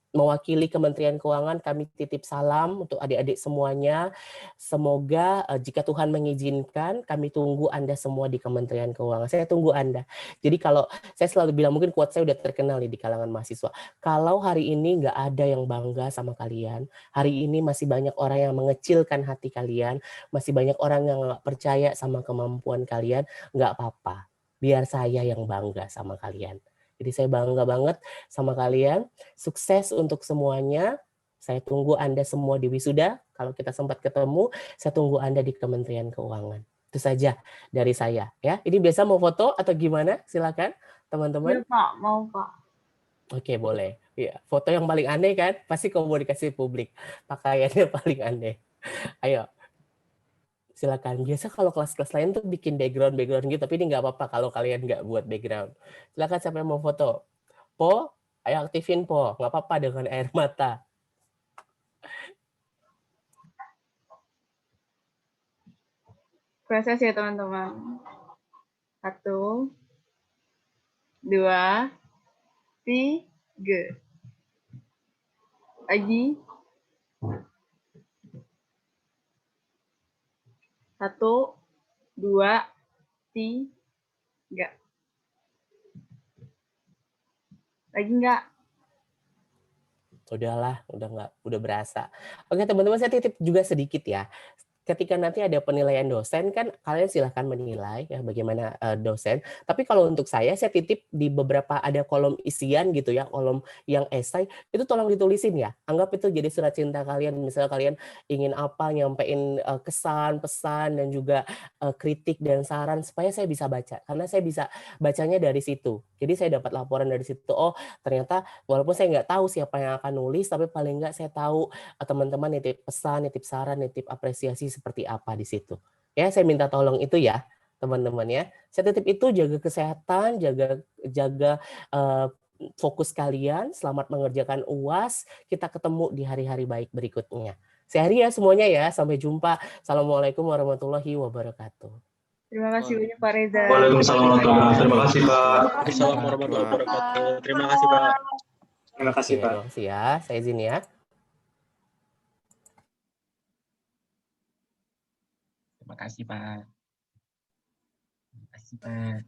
mewakili Kementerian Keuangan, kami titip salam untuk adik-adik semuanya. Semoga jika Tuhan mengizinkan, kami tunggu Anda semua di Kementerian Keuangan. Saya tunggu Anda. Jadi kalau saya selalu bilang, mungkin quote saya udah terkenal nih di kalangan mahasiswa. Kalau hari ini nggak ada yang bangga sama kalian, hari ini masih banyak orang yang mengecilkan hati kalian, masih banyak orang yang nggak percaya sama kemampuan kalian, nggak apa-apa. Biar saya yang bangga sama kalian. Jadi saya bangga banget sama kalian. Sukses untuk semuanya. Saya tunggu Anda semua di wisuda. Kalau kita sempat ketemu, saya tunggu Anda di Kementerian Keuangan. Itu saja dari saya. Ya, ini biasa mau foto atau gimana? Silakan teman-teman.
Iya Pak, mau Pak.
Oke, boleh. Ya, foto yang paling aneh kan? Pasti komunikasi publik. Pakaiannya paling aneh. Ayo. Silakan. Biasa kalau kelas-kelas lain tuh bikin background gitu, tapi ini nggak apa-apa kalau kalian nggak buat background. Silakan siapa yang mau foto. Po, ayo aktifin Po. Nggak apa-apa dengan air mata.
Proses ya teman-teman. 1, 2, 3. Lagi. 1, 2, 3. Lagi enggak?
Udahlah, udah berasa. Oke teman-teman, saya titip juga sedikit ya. Ketika nanti ada penilaian dosen kan kalian silahkan menilai ya bagaimana dosen. Tapi kalau untuk saya titip di beberapa ada kolom isian gitu ya, kolom yang esai itu tolong ditulisin ya. Anggap itu jadi surat cinta kalian. Misalnya kalian ingin apa, nyampein kesan, pesan dan juga kritik dan saran supaya saya bisa baca. Karena saya bisa bacanya dari situ. Jadi saya dapat laporan dari situ. Oh ternyata walaupun saya nggak tahu siapa yang akan nulis, tapi paling nggak saya tahu teman-teman nitip pesan, nitip saran, nitip apresiasi seperti apa di situ. Ya, saya minta tolong itu ya, teman-teman ya. Saya titip itu, jaga kesehatan, jaga fokus kalian, selamat mengerjakan UAS. Kita ketemu di hari-hari baik berikutnya. Sehari ya semuanya ya, sampai jumpa. Assalamualaikum warahmatullahi wabarakatuh.
Terima kasih banyak Pak Reza.
Waalaikumsalam warahmatullahi wabarakatuh. Terima kasih Pak.
Waalaikumsalam warahmatullahi wabarakatuh. Terima kasih Pak.
Terima kasih Pak.
Terima kasih ya, saya izin ya.
Terima kasih Pak. Terima kasih Pak.